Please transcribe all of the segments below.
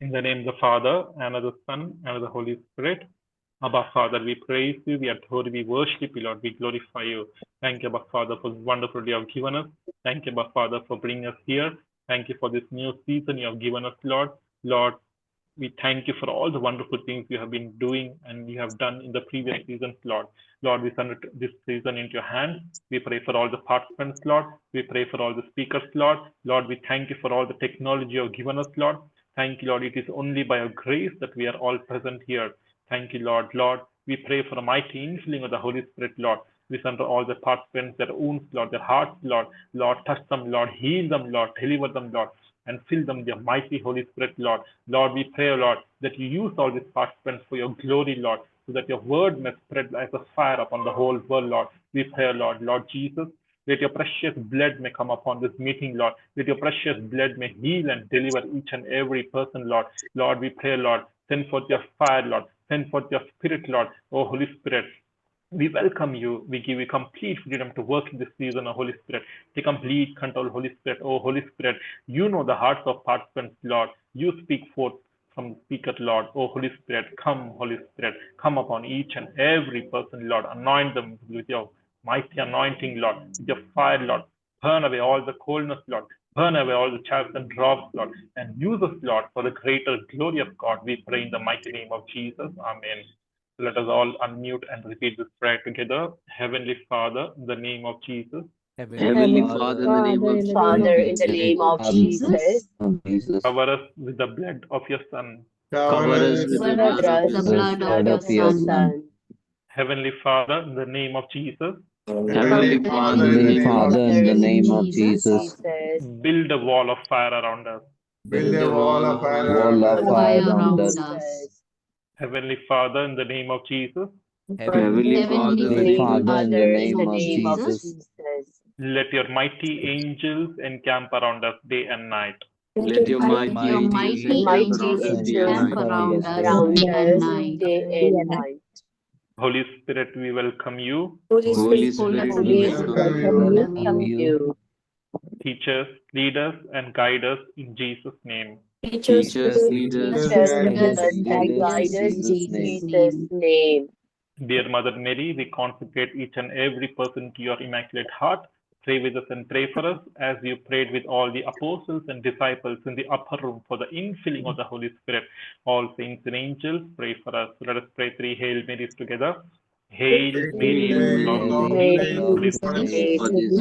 In the name of the Father, and of the Son, and of the Holy Spirit. Abba, Father, we praise you, we adore you, we worship you, Lord, we glorify you. Thank you, Abba, Father, for this wonderful day you have given us. Thank you, Abba, Father, for bringing us here. Thank you for this new season you have given us, Lord. Lord, we thank you for all the wonderful things you have been doing and you have done in the previous seasons, Lord. Lord, we send this season into your hands. We pray for all the participants, Lord. We pray for all the speakers, Lord. Lord, we thank you for all the technology you have given us, Lord. Thank you, Lord. It is only by your grace that we are all present here. Thank you, Lord. Lord, we pray for a mighty infilling of the Holy Spirit, Lord. We send to all the participants, their wounds, Lord, their hearts, Lord. Lord, touch them, Lord. Heal them, Lord. Deliver them, Lord. And fill them with your mighty Holy Spirit, Lord. Lord, we pray, Lord, that you use all these participants for your glory, Lord, so that your word may spread as a fire upon the whole world, Lord. We pray, Lord, Lord Jesus, let your precious blood may come upon this meeting, Lord. Let your precious blood may heal and deliver each and every person, Lord. Lord, we pray, Lord, send forth your fire, Lord. Send forth your spirit, Lord. Oh, Holy Spirit, we welcome you. We give you complete freedom to work in this season, oh Holy Spirit. Take complete control, Holy Spirit. Oh, Holy Spirit, you know the hearts of participants, Lord. You speak forth from the speaker, Lord. Oh, Holy Spirit, come, Holy Spirit. Come upon each and every person, Lord. Anoint them with your mighty anointing, Lord. With your fire, Lord. Burn away all the coldness, Lord. Burn away all the chaffs and drops, Lord. And use us, Lord, for the greater glory of God. We pray in the mighty name of Jesus. Amen. Let us all unmute and repeat this prayer together. Heavenly Father, in the name of Jesus. Heavenly Father, in the name of Father, in the name of Jesus, Cover us with the blood of your Son. cover us with the blood of the your blood of your Son. Heavenly Father, in the name of Jesus. Heavenly Father, in the name of in the name of Jesus, Build a wall of fire around us. build a wall of fire wall of fire around us. Heavenly Father, in the name of Jesus. Heavenly Father, in the Heavenly name of Father, in the name of Jesus. Jesus, Let your mighty angels encamp around us day and night. let your mighty angels encamp around us day and night. Around us day and night. Holy Spirit, we welcome you. Holy Spirit, we welcome you. You. Teach us, lead us, and guide us in Jesus' name. Teach us, lead us, Guide and us and guide us in Jesus' name. Dear Mother Mary, we consecrate each and every person to your Immaculate Heart. Pray with us and pray for us as you prayed with all the apostles and disciples in the upper room for the infilling of the Holy Spirit. All saints and angels, pray for us. Let us pray 3 Hail Marys together. Hail Mary, full of grace, Lord is with you. for this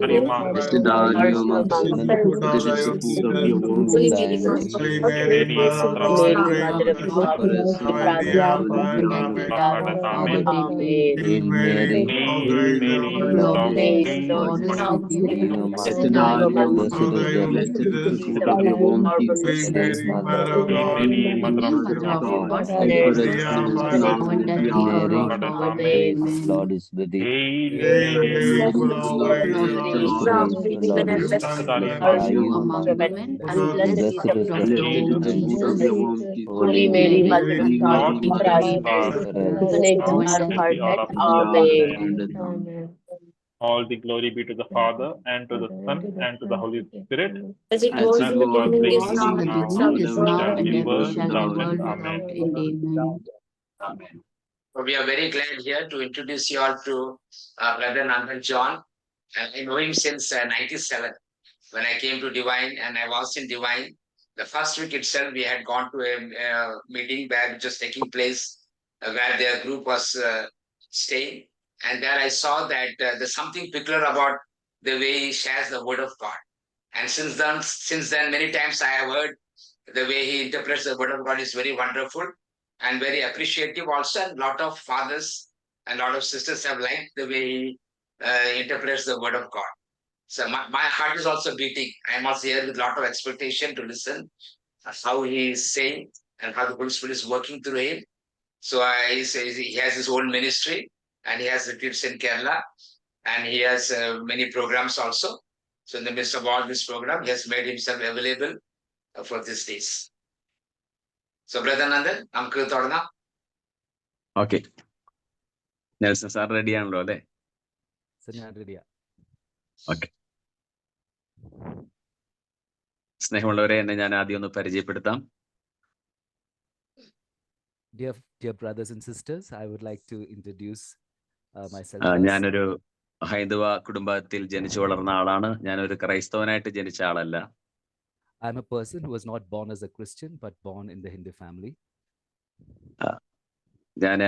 Maria, Mother blessed of are God, you amongst women, blessed is the fruit of your womb, Jesus. Holy Mary, Mother of Mary, God, Mother of God, For us pray for sinners, us now now and at the and hour at of the our hour death. of our Amen. death. Amen. Hail Mary, Hail Mary, full full of of grace, Praise grace, Lord, Lord is with Lord is you. with Blessed you. are are you you amongst amongst Blessed is women, the women, blessed is the blessed fruit is of the your fruit womb, of your Jesus. womb, Blessed Mother of Hail God. Mary, Mother of Mother of God, God, Mother pray of for us God, sinners, pray now for and us at the now hour of and Mary, our at death. the hour of Amen. our grace, death. Lord is with you. Hail Hail Mary, Mary, Hail full Mary, of full of grace, the grace, Lord the is Grace, with the Lord is you. Lord with is you. with blessed you. are you Blessed Are are among you you women, amongst among women, women. and blessed is Blessed the is the fruit of fruit your of Blessed is your the womb, fruit of womb. your Jesus. womb, Jesus. Holy Holy Mary, Mary, Mother of Holy God, Mary, Lord, pray for Mother us of pray God, sinners, for us. today and now at the hour of and at our the hour death. of at the our hour death. of Amen. our Amen. death. Amen. All the glory be to the Father, and to the Son, and to the Holy Spirit, As it as was it in the was in the beginning, beginning, now, is and now, shall and be, ever world shall be, without end. world Amen. without end. Amen. Amen. So we are very glad here to introduce you all to Brother Nandan John. I know him since 97 when I came to Divine and I was in Divine. The first week itself, we had gone to a meeting where which was taking place where their group was staying. And there I saw that there's something peculiar about the way he shares the word of God. And since then, many times I have heard the way he interprets the word of God is very wonderful and very appreciative also. And a lot of fathers and a lot of sisters have liked the way he interprets the word of God. So my heart is also beating. I am also here with a lot of expectation to listen how he is saying and how the Holy Spirit is working through him. So he says he has his own ministry and he has retreats in Kerala and he has many programs also. So in the midst of all this program, he has made himself available for these days. So Brother Nandan, നമുക്ക് തുടങ്ങാം. Okay, Nelson sir ready ആണല്ലോ അല്ലേ? Okay. സ്നേഹമുള്ളവരെ, എന്നെ ഞാൻ ആദ്യം ഒന്ന് പരിചയപ്പെടുത്താം. Dear brothers and sisters, I would like to introduce myself ഞാനൊരു ഹൈന്ദവ കുടുംബത്തിൽ ജനിച്ചു വളർന്ന ആളാണ്. ഞാനൊരു ക്രൈസ്തവനായിട്ട് ജനിച്ച ആളല്ല. I'm a person who was not born as a Christian, but born in the Hindu family. ഞാൻ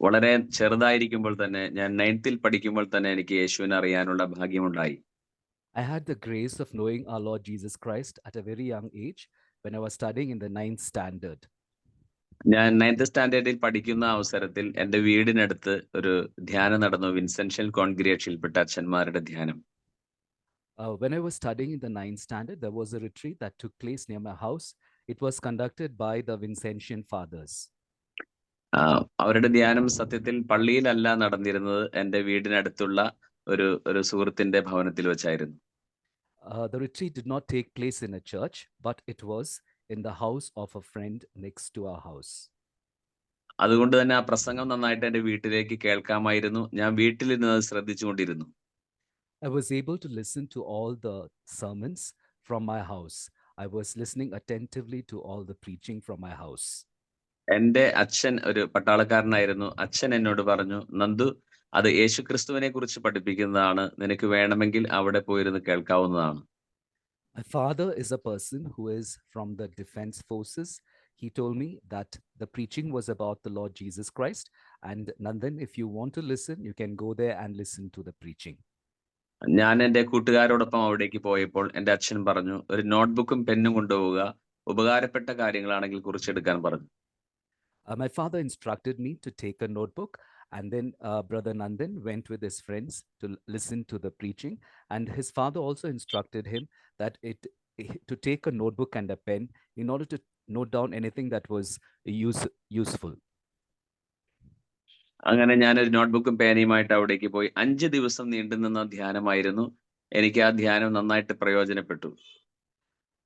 വളരെ ചെറുതായിരിക്കുമ്പോൾ തന്നെ, ഞാൻ 9th പഠിക്കുമ്പോൾ തന്നെ എനിക്ക് യേശുവിനെ അറിയാനുള്ള ഭാഗ്യമുണ്ടായി. I had the grace of knowing our Lord Jesus Christ at a very young age when I was studying in the 9th standard. ഞാൻ 9th സ്റ്റാൻഡേർഡിൽ പഠിക്കുന്ന അവസരത്തിൽ എൻ്റെ വീടിനടുത്ത് ഒരു ധ്യാനം നടന്നു. വിൻസെൻഷ്യൽ കോൺഗ്രിഗേഷനിൽപ്പെട്ട അച്ഛന്മാരുടെ ധ്യാനം. When I was studying in the 9th standard, there was a retreat that took place near my house. It was conducted by the Vincentian fathers. അവരുടെ ധ്യാനം സത്യത്തിൽ പള്ളിയിലല്ല നടന്നിരുന്നത്, എൻ്റെ വീടിനടുത്തുള്ള ഒരു സുഹൃത്തിന്റെ ഭവനത്തിൽ വെച്ചായിരുന്നു. The retreat did not take place in a church, but it was in the house of a friend next to our house. അതുകൊണ്ട് തന്നെ ആ പ്രസംഗം നന്നായിട്ട് എൻ്റെ വീട്ടിലേക്ക് കേൾക്കാമായിരുന്നു. ഞാൻ വീട്ടിൽ നിന്ന് ശ്രദ്ധിച്ചുകൊണ്ടിരുന്നു. I was able to listen to all the sermons from my house. I was listening attentively to all the preaching from my house. എൻ്റെ അച്ഛൻ ഒരു പട്ടാളക്കാരനായിരുന്നു. അച്ഛൻ എന്നോട് പറഞ്ഞു, നന്ദു, അത് യേശുക്രിസ്തുവിനെ കുറിച്ച് പഠിപ്പിക്കുന്നതാണ്, നിനക്ക് വേണമെങ്കിൽ അവിടെ പോയിരുന്ന് കേൾക്കാവുന്നതാണ്. My father is a person who is from the defense forces. He told me that the preaching was about the Lord Jesus Christ, and Nandan, if you want to listen, you can go there and listen to the preaching. ഞാൻ എൻ്റെ കൂട്ടുകാരോടൊപ്പം അവിടേക്ക് പോയപ്പോൾ എൻ്റെ അച്ഛൻ പറഞ്ഞു, ഒരു നോട്ട്ബുക്കും പെന്നും കൊണ്ടുപോവുക, ഉപകാരപ്പെട്ട കാര്യങ്ങളാണെങ്കിൽ കുറിച്ചെടുക്കാൻ പറഞ്ഞു. My father instructed me to take a notebook, and then Brother Nandan went with his friends to listen to the preaching, and his father also instructed him that to take a notebook and a pen in order to note down anything that was useful. അങ്ങനെ ഞാനൊരു നോട്ട്ബുക്കും പേനയുമായിട്ട് അവിടേക്ക് പോയി. 5 ദിവസം നീണ്ടുനിന്ന ധ്യാനമായിരുന്നു. എനിക്ക് ആ ധ്യാനം നന്നായിട്ട് പ്രയോജനപ്പെട്ടു.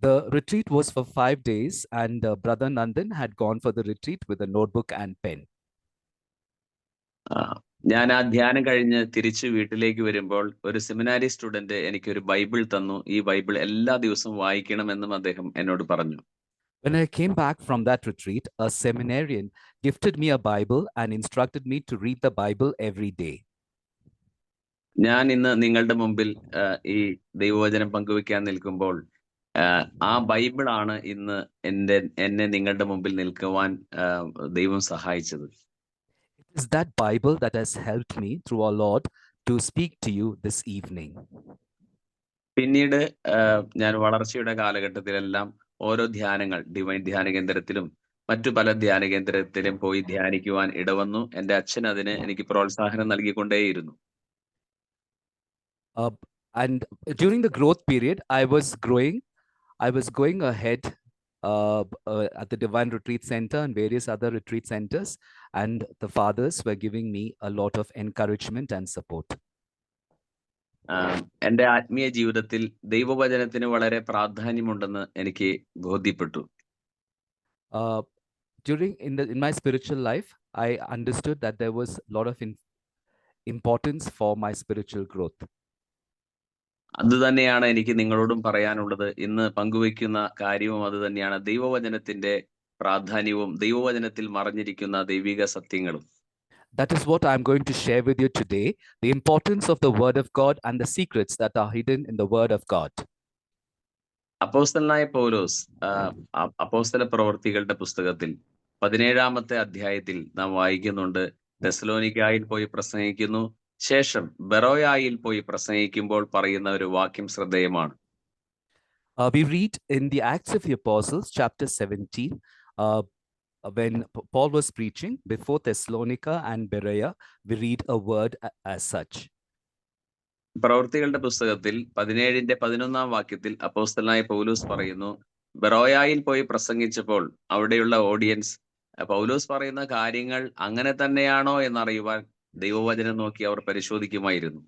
The retreat was for 5 days, and Brother Nandan had gone for the retreat with a notebook and pen. ഞാൻ ആ ധ്യാനം കഴിഞ്ഞ് തിരിച്ച് വീട്ടിലേക്ക് വരുമ്പോൾ ഒരു സെമിനാരി സ്റ്റുഡന്റ് എനിക്കൊരു ബൈബിൾ തന്നു. ഈ ബൈബിൾ എല്ലാ ദിവസവും വായിക്കണമെന്നും അദ്ദേഹം എന്നോട് പറഞ്ഞു. When I came back from that retreat, a seminarian gifted me a Bible and instructed me to read the Bible every day. ഞാൻ ഇന്ന് നിങ്ങളുടെ മുമ്പിൽ ഈ ദൈവവചനം പങ്കുവെക്കാൻ നിൽക്കുമ്പോൾ ആ ബൈബിളാണ് ഇന്ന് എന്നെ നിങ്ങളുടെ മുമ്പിൽ നിൽക്കുവാൻ ദൈവം സഹായിച്ചത്. It is that Bible that has helped me through our Lord to speak to you this evening. പിന്നീട് ഞാൻ വളർച്ചയുടെ കാലഘട്ടത്തിലെല്ലാം ഓരോ ധ്യാനങ്ങൾ ഡിവൈൻ ധ്യാന കേന്ദ്രത്തിലും മറ്റു പല ധ്യാന കേന്ദ്രത്തിലും പോയി ധ്യാനിക്കുവാൻ ഇടവന്നു. എൻ്റെ അച്ഛൻ അതിന് എനിക്ക് പ്രോത്സാഹനം നൽകിക്കൊണ്ടേയിരുന്നു. And during the growth period, I was going ahead at the Divine Retreat Center and various other retreat centers, and the fathers were giving me a lot of encouragement and support. എൻ്റെ ആത്മീയ ജീവിതത്തിൽ ദൈവവചനത്തിന് വളരെ പ്രാധാന്യമുണ്ടെന്ന് എനിക്ക് ബോധ്യപ്പെട്ടു. In my spiritual life, I understood that there was a lot of importance for my spiritual growth. അത് തന്നെയാണ് എനിക്ക് നിങ്ങളോടും പറയാനുള്ളത്. ഇന്ന് പങ്കുവയ്ക്കുന്ന കാര്യവും അത് തന്നെയാണ്, ദൈവവചനത്തിന്റെ പ്രാധാന്യവും ദൈവവചനത്തിൽ മറഞ്ഞിരിക്കുന്ന ദൈവിക സത്യങ്ങളും. That is what I'm going to share with you today, the importance of the Word of God and the secrets that are hidden in the Word of God. അപ്പോസ്തലനായ പൗലോസ് അപ്പോസ്തല പ്രവൃത്തികളുടെ പുസ്തകത്തിൽ 17-ാമത്തെ അധ്യായത്തിൽ നാം വായിക്കുന്നുണ്ട്, തെസ്സലോനിക്കായിൽ പോയി പ്രസംഗിക്കുന്നു, ശേഷം ബെറോയായിൽ പോയി പ്രസംഗിക്കുമ്പോൾ പറയുന്ന ഒരു വാക്യം ശ്രദ്ധേയമാണ്. We read in the Acts of the Apostles, chapter 17, when Paul was preaching before Thessalonica and Berea, we read a word as such. പ്രവൃത്തികളുടെ പുസ്തകത്തിൽ 17-ന്റെ 11-ാം വാക്യത്തിൽ അപ്പോസ്തലനായ പൗലോസ് പറയുന്നു, ബെറോയായിൽ പോയി പ്രസംഗിച്ചപ്പോൾ അവിടെയുള്ള ഓഡിയൻസ് പൗലോസ് പറയുന്ന കാര്യങ്ങൾ അങ്ങനെ തന്നെയാണോ എന്നറിയുവാൻ ദൈവവചനം നോക്കി അവർ പരിശോധിക്കുമായിരുന്നു.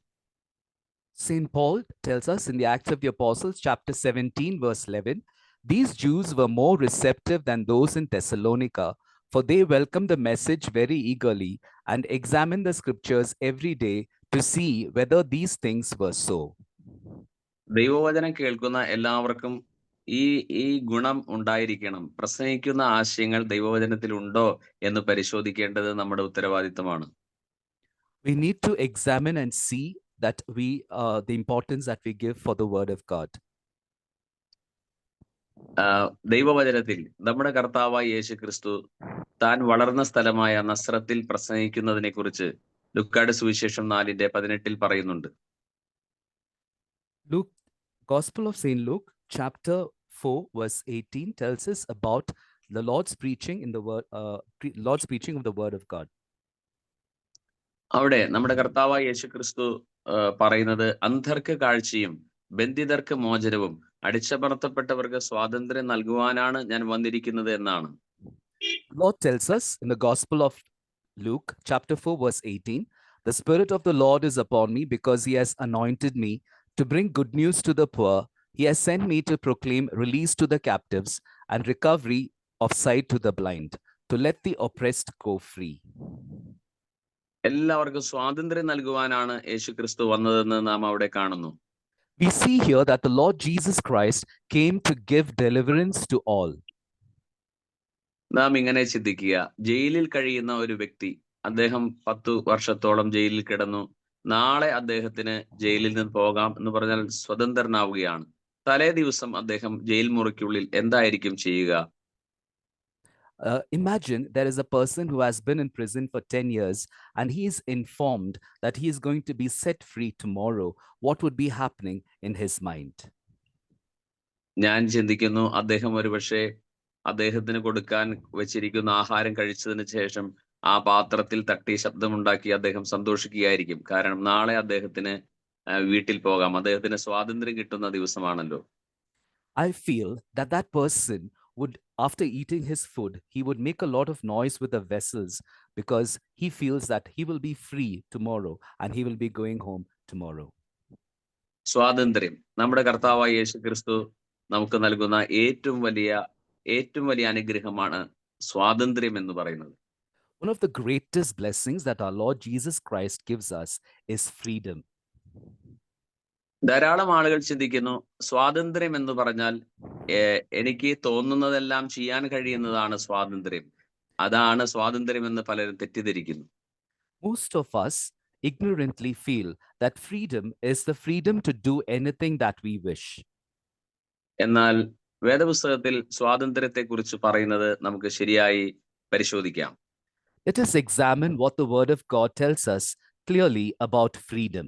Saint Paul tells us in the Acts of the Apostles, chapter 17, verse 11, these Jews were more receptive than those in Thessalonica, for they welcomed the message very eagerly and examined the scriptures every day to see whether these things were so. ദൈവവചനം കേൾക്കുന്ന എല്ലാവർക്കും ഈ ഗുണം ഉണ്ടായിരിക്കണം. പ്രസംഗിക്കുന്ന ആശയങ്ങൾ ദൈവവചനത്തിൽ ഉണ്ടോ എന്ന് പരിശോധിക്കേണ്ടത് നമ്മുടെ ഉത്തരവാദിത്തമാണ്. We need to examine and see that the importance that we give for the word of God. ദൈവവചനത്തിൽ നമ്മുടെ കർത്താവായ യേശു ക്രിസ്തു താൻ വളർന്ന സ്ഥലമായ നസ്രത്തിൽ പ്രസംഗിക്കുന്നതിനെ കുറിച്ച് ലുക്കായുടെ സുവിശേഷം 4:18 പറയുന്നുണ്ട്. Luke, Gospel of Saint Luke, chapter 4, verse 18 tells us about the Lord's preaching in the Lord's preaching of the word of God. അവിടെ നമ്മുടെ കർത്താവായ യേശു ക്രിസ്തു പറയുന്നത് അന്ധർക്ക് കാഴ്ചയും ബന്ധിതർക്ക് മോചനവും അടിച്ചമർത്തപ്പെട്ടവർക്ക് സ്വാതന്ത്ര്യം നൽകുവാനാണ് ഞാൻ വന്നിരിക്കുന്നത് എന്നാണ്. Lord tells us in the Gospel of Luke, chapter 4, verse 18, the Spirit of the Lord is upon me because he has anointed me to bring good news to the poor. He has sent me to proclaim release to the captives and recovery of sight to the blind, to let the oppressed go free. എല്ലാവർക്കും സ്വാതന്ത്ര്യം നൽകുവാനാണ് യേശു ക്രിസ്തു വന്നതെന്ന് നാം അവിടെ കാണുന്നു. We see here that the Lord Jesus Christ came to give deliverance to all. നാം ഇങ്ങനെ ചിന്തിക്കുക, ജയിലിൽ കഴിയുന്ന ഒരു വ്യക്തി, അദ്ദേഹം 10 വർഷത്തോളം ജയിലിൽ കിടന്നു, നാളെ അദ്ദേഹത്തിന് ജയിലിൽ നിന്ന് പോകാം എന്ന് പറഞ്ഞാൽ സ്വതന്ത്രനാവുകയാണ്. തലേ ദിവസം അദ്ദേഹം ജയിൽ മുറിക്കുള്ളിൽ എന്തായിരിക്കും ചെയ്യുക? Imagine there is a person who has been in prison for 10 years and he is informed that he is going to be set free tomorrow. What would be happening in his mind? ഞാൻ ചിന്തിക്കുന്നു, അദ്ദേഹം ഒരുപക്ഷെ അദ്ദേഹത്തിന് കൊടുക്കാൻ വെച്ചിരിക്കുന്ന ആഹാരം കഴിച്ചതിന് ശേഷം ആ പാത്രത്തിൽ തട്ടി ശബ്ദമുണ്ടാക്കി അദ്ദേഹം സന്തോഷിക്കുകയായിരിക്കും. കാരണം നാളെ അദ്ദേഹത്തിന് വീട്ടിൽ പോകാം, അദ്ദേഹത്തിന് സ്വാതന്ത്ര്യം കിട്ടുന്ന ദിവസമാണല്ലോ. I feel that that person would, after eating his food, he would make a lot of noise with the vessels because he feels that he will be free tomorrow and he will be going home tomorrow. സ്വാതന്ത്ര്യം നമ്മുടെ കർത്താവായ യേശു ക്രിസ്തു നമുക്ക് നൽകുന്ന ഏറ്റവും വലിയ അനുഗ്രഹമാണ് സ്വാതന്ത്ര്യം എന്ന് പറയുന്നത്. One of the greatest blessings that our Lord Jesus Christ gives us is freedom. ധാരാളം ആളുകൾ ചിന്തിക്കുന്നു, സ്വാതന്ത്ര്യം എന്ന് പറഞ്ഞാൽ എനിക്ക് തോന്നുന്നതെല്ലാം ചെയ്യാൻ കഴിയുന്നതാണ് സ്വാതന്ത്ര്യം. അതാണ് സ്വാതന്ത്ര്യം എന്ന് പലരും തെറ്റിദ്ധരിക്കുന്നു. Most of us ignorantly feel that freedom is the freedom to do anything that we wish. എന്നാൽ വേദപുസ്തകത്തിൽ സ്വാതന്ത്ര്യത്തെക്കുറിച്ച് പറയുന്നത് നമുക്ക് ശരിയായി പരിശോധിക്കാം. Let us examine what the word of God tells us clearly about freedom.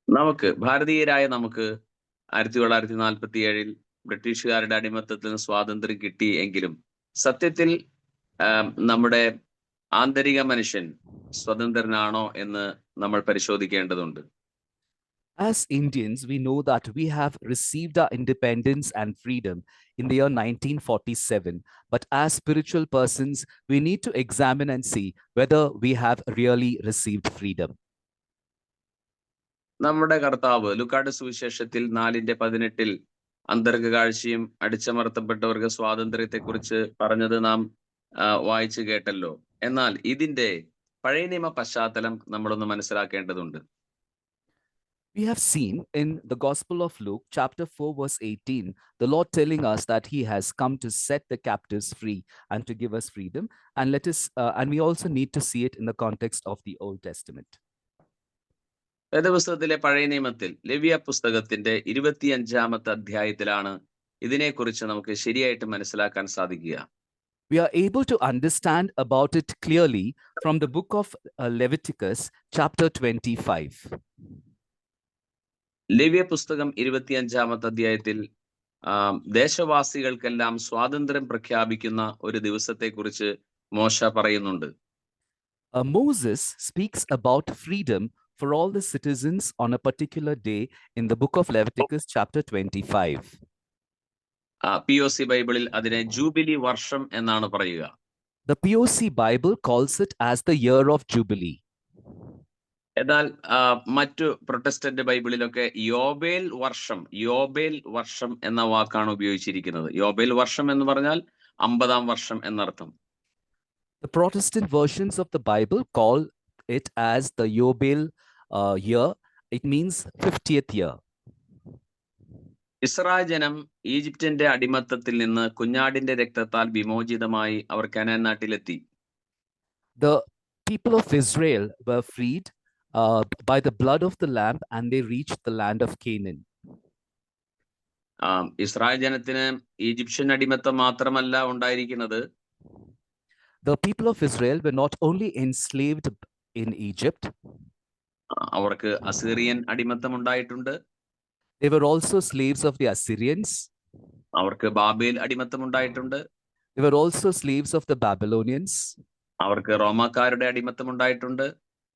നമുക്ക് ഭാരതീയരായ നമുക്ക് 1947 ബ്രിട്ടീഷുകാരുടെ അടിമത്തത്തിൽ നിന്ന് സ്വാതന്ത്ര്യം കിട്ടി എങ്കിലും സത്യത്തിൽ നമ്മുടെ ആന്തരിക മനുഷ്യൻ സ്വതന്ത്രനാണോ എന്ന് നമ്മൾ പരിശോധിക്കേണ്ടതുണ്ട്. As Indians, we know that we have received our independence and freedom in the year 1947. But as spiritual persons, we need to examine and see whether we have really received freedom. നമ്മുടെ കർത്താവ് ലുക്കായുടെ സുവിശേഷത്തിൽ 4:18 അന്തർഗ കാഴ്ചയും അടിച്ചമർത്തപ്പെട്ടവർക്ക് സ്വാതന്ത്ര്യത്തെക്കുറിച്ച് പറഞ്ഞത് നാം വായിച്ചു കേട്ടല്ലോ. എന്നാൽ ഇതിന്റെ പഴയ നിയമ പശ്ചാത്തലം നമ്മളൊന്ന് മനസ്സിലാക്കേണ്ടതുണ്ട്. We have seen in the Gospel of Luke, chapter 4, verse 18, the Lord telling us that he has come to set the captives free and to give us freedom. And we also need to see it in the context of the Old Testament. വേദപുസ്തകത്തിലെ പഴയ നിയമത്തിൽ ലേവ്യ പുസ്തകത്തിന്റെ 25-ാമത്തെ അധ്യായത്തിലാണ് ഇതിനെക്കുറിച്ച് നമുക്ക് ശരിയായിട്ട് മനസ്സിലാക്കാൻ സാധിക്കുക. We are able to understand about it clearly from the book of Leviticus, chapter 25. ലേവ്യ പുസ്തകം 25-ാമത്തെ അധ്യായത്തിൽ ദേശവാസികൾക്കെല്ലാം സ്വാതന്ത്ര്യം പ്രഖ്യാപിക്കുന്ന ഒരു ദിവസത്തെക്കുറിച്ച് മോശ പറയുന്നുണ്ട്. Moses speaks about freedom for all the citizens on a particular day in the book of Leviticus, chapter 25. POC ബൈബിളിൽ അതിനെ ജൂബിലി വർഷം എന്നാണ് പറയുക. The POC Bible calls it as the year of Jubilee. എന്നാൽ മറ്റു പ്രൊട്ടസ്റ്റന്റ് ബൈബിളിലൊക്കെ യോബേൽ വർഷം എന്ന വാക്കാണ് ഉപയോഗിച്ചിരിക്കുന്നത്. യോബേൽ വർഷം എന്ന് പറഞ്ഞാൽ 50-ാം വർഷം എന്നർത്ഥം. The Protestant versions of the Bible call it as the Yobel year. It means 50th year. Israel ജനം ഈജിപ്തിന്റെ അടിമത്തത്തിൽ നിന്ന് കുഞ്ഞാടിന്റെ രക്തത്താൽ വിമോചിതമായി അവർ കനാൻ നാട്ടിലെത്തി. The people of Israel were freed by the blood of the lamb, and they reached the land of Canaan. Israel ജനത്തിന് Egyptian അടിമത്തം മാത്രമല്ല ഉണ്ടായിരിക്കുന്നത്. The people of Israel were not only enslaved in Egypt, അവർക്ക് Assyrian അടിമത്തം ഉണ്ടായിട്ടുണ്ട്. they were also slaves of the Assyrians. അവർക്ക് Babel അടിമത്തം ഉണ്ടായിട്ടുണ്ട്. They were also slaves of the Babylonians. അവർക്ക് റോമാക്കാരുടെ അടിമത്തം ഉണ്ടായിട്ടുണ്ട്.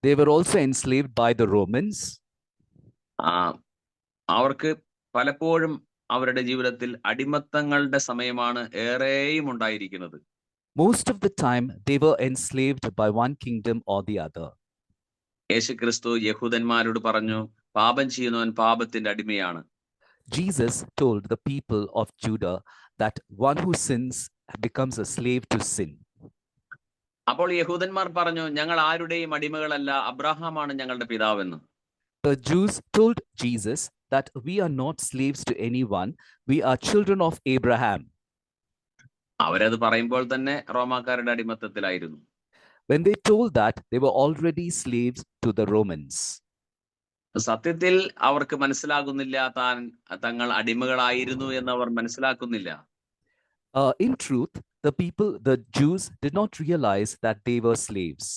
They were also enslaved by the Romans. അവർക്ക് പലപ്പോഴും അവരുടെ ജീവിതത്തിൽ അടിമത്തങ്ങളുടെ സമയമാണ് ഏറെയും ഉണ്ടായിരിക്കുന്നത്. Most of the time, they were enslaved by one kingdom or the other. യേശുക്രിസ്തു യഹൂദന്മാരോട് പറഞ്ഞു, പാപം ചെയ്യുന്നവൻ പാപത്തിന്റെ അടിമയാണ്. Jesus told the people of Judah that one who sins becomes a slave to sin. അപ്പോൾ യഹൂദന്മാർ പറഞ്ഞു, ഞങ്ങൾ ആരുടെയും അടിമകളല്ല, അബ്രഹാമാണ് ഞങ്ങളുടെ പിതാവെന്ന്. The Jews told Jesus that we are not slaves to anyone, we are children of Abraham. അവരത് പറയുമ്പോൾ തന്നെ റോമാക്കാരുടെ അടിമത്തത്തിലായിരുന്നു. When they told that, they were already slaves to the Romans. സത്യത്തിൽ അവർക്ക് മനസ്സിലാകുന്നില്ല തങ്ങൾ അടിമകളായിരുന്നു എന്ന് അവർ മനസ്സിലാക്കുന്നില്ല. In truth, the Jews did not realize that they were slaves.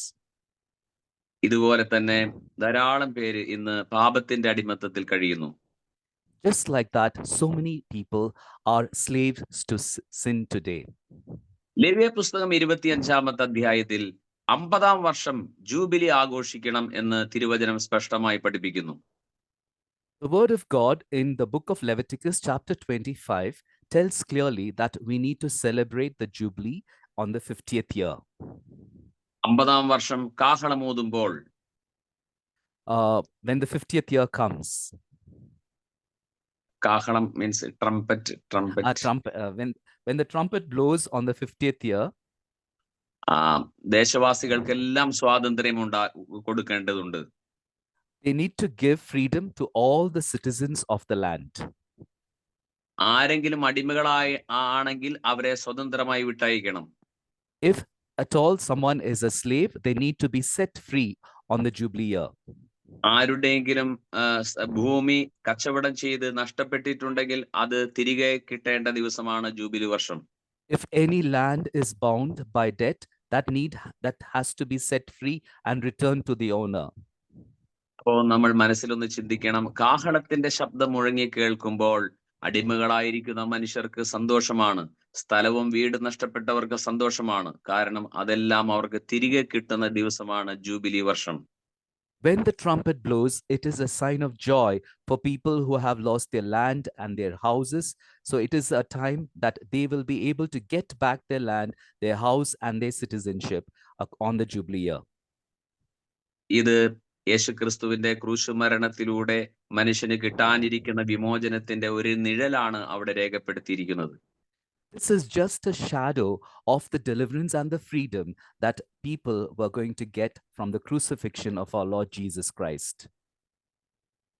ഇതുപോലെ തന്നെ ധാരാളം പേര് ഇന്ന് പാപത്തിന്റെ അടിമത്തത്തിൽ കഴിയുന്നു. Just like that, so many people are slaves to sin today. ലേവ്യ പുസ്തകം 25-ാമത്തെ അധ്യായത്തിൽ 50-ാം വർഷം ജൂബിലി ആഘോഷിക്കണം എന്ന് തിരുവചനം സ്പഷ്ടമായി പഠിപ്പിക്കുന്നു. The word of God in the book of Leviticus chapter 25 tells clearly that we need to celebrate the Jubilee on the 50th year. 50-ാം വർഷം കാഹളമൂതുമ്പോൾ when the 50th year comes. കാഹളം means trumpet. When the trumpet blows on the 50th year, ദേശവാസികൾക്കെല്ലാം സ്വാതന്ത്ര്യം കൊടുക്കേണ്ടതുണ്ട്. they need to give freedom to all the citizens of the land. ആരെങ്കിലും അടിമകളായി ആണെങ്കിൽ അവരെ സ്വതന്ത്രമായി വിട്ടയക്കണം. If at all someone is a slave, they need to be set free on the Jubilee year. ആരുടെയെങ്കിലും ഭൂമി കച്ചവടം ചെയ്ത് നഷ്ടപ്പെട്ടിട്ടുണ്ടെങ്കിൽ അത് തിരികെ കിട്ടേണ്ട ദിവസമാണ് ജൂബിലി വർഷം. If any land is bound by debt, that has to be set free and returned to the owner. അപ്പോൾ നമ്മൾ മനസ്സിലൊന്ന് ചിന്തിക്കണം, കാഹളത്തിന്റെ ശബ്ദം മുഴങ്ങി കേൾക്കുമ്പോൾ അടിമകളായിരിക്കുന്ന മനുഷ്യർക്ക് സന്തോഷമാണ്, സ്ഥലവും വീട് നഷ്ടപ്പെട്ടവർക്ക് സന്തോഷമാണ്. കാരണം അതെല്ലാം അവർക്ക് തിരികെ കിട്ടുന്ന ദിവസമാണ് ജൂബിലി വർഷം. When the trumpet blows, it is a sign of joy for people who have lost their land and their houses. So it is a time that they will be able to get back their land, their house, and their citizenship on the Jubilee year. ഇത് യേശുക്രിസ്തുവിന്റെ ക്രൂശുമരണത്തിലൂടെ മനുഷ്യന് കിട്ടാനിരിക്കുന്ന വിമോചനത്തിന്റെ ഒരു നിഴലാണ് അവിടെ രേഖപ്പെടുത്തിയിരിക്കുന്നത്. This is just a shadow of the deliverance and the freedom that people were going to get from the crucifixion of our Lord Jesus Christ.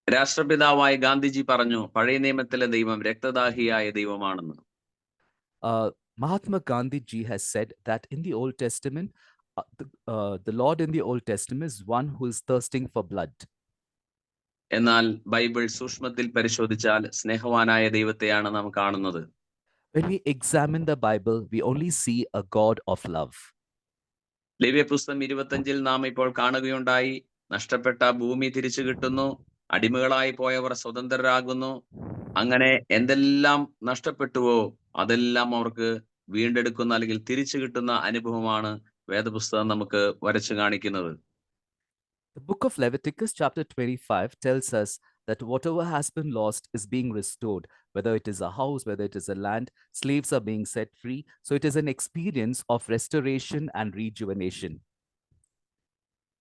രാഷ്ട്രപിതാവായ Gandhiji പറഞ്ഞു, പഴയ നിയമത്തിലെ ദൈവം രക്തദാഹിയായ ദൈവമാണെന്ന്. Mahatma Gandhi ji has said that in the Old Testament, the Lord in the Old Testament is one who is thirsting for blood. എന്നാൽ Bible സൂക്ഷ്മത്തിൽ പരിശോധിച്ചാൽ സ്നേഹവാനായ ദൈവത്തെയാണ് നാം കാണുന്നത്. When we examine the Bible, we only see a God of love. ലേവ്യ പുസ്തകം 25-ൽ നാം ഇപ്പോൾ കാണുകയുണ്ടായി, നഷ്ടപ്പെട്ട ഭൂമി തിരിച്ചു കിട്ടുന്നു, അടിമകളായി പോയവർ സ്വതന്ത്രരാകുന്നു. അങ്ങനെ എന്തെല്ലാം നഷ്ടപ്പെട്ടുവോ അതെല്ലാം അവർക്ക് വീണ്ടെടുക്കുന്ന അല്ലെങ്കിൽ തിരിച്ചു കിട്ടുന്ന അനുഭവമാണ് വേദപുസ്തകം നമുക്ക് വരച്ചു കാണിക്കുന്നത്. The book of Leviticus chapter 25 tells us that whatever has been lost is being restored, whether it is a house, whether it is a land, slaves are being set free. So it is an experience of restoration and rejuvenation.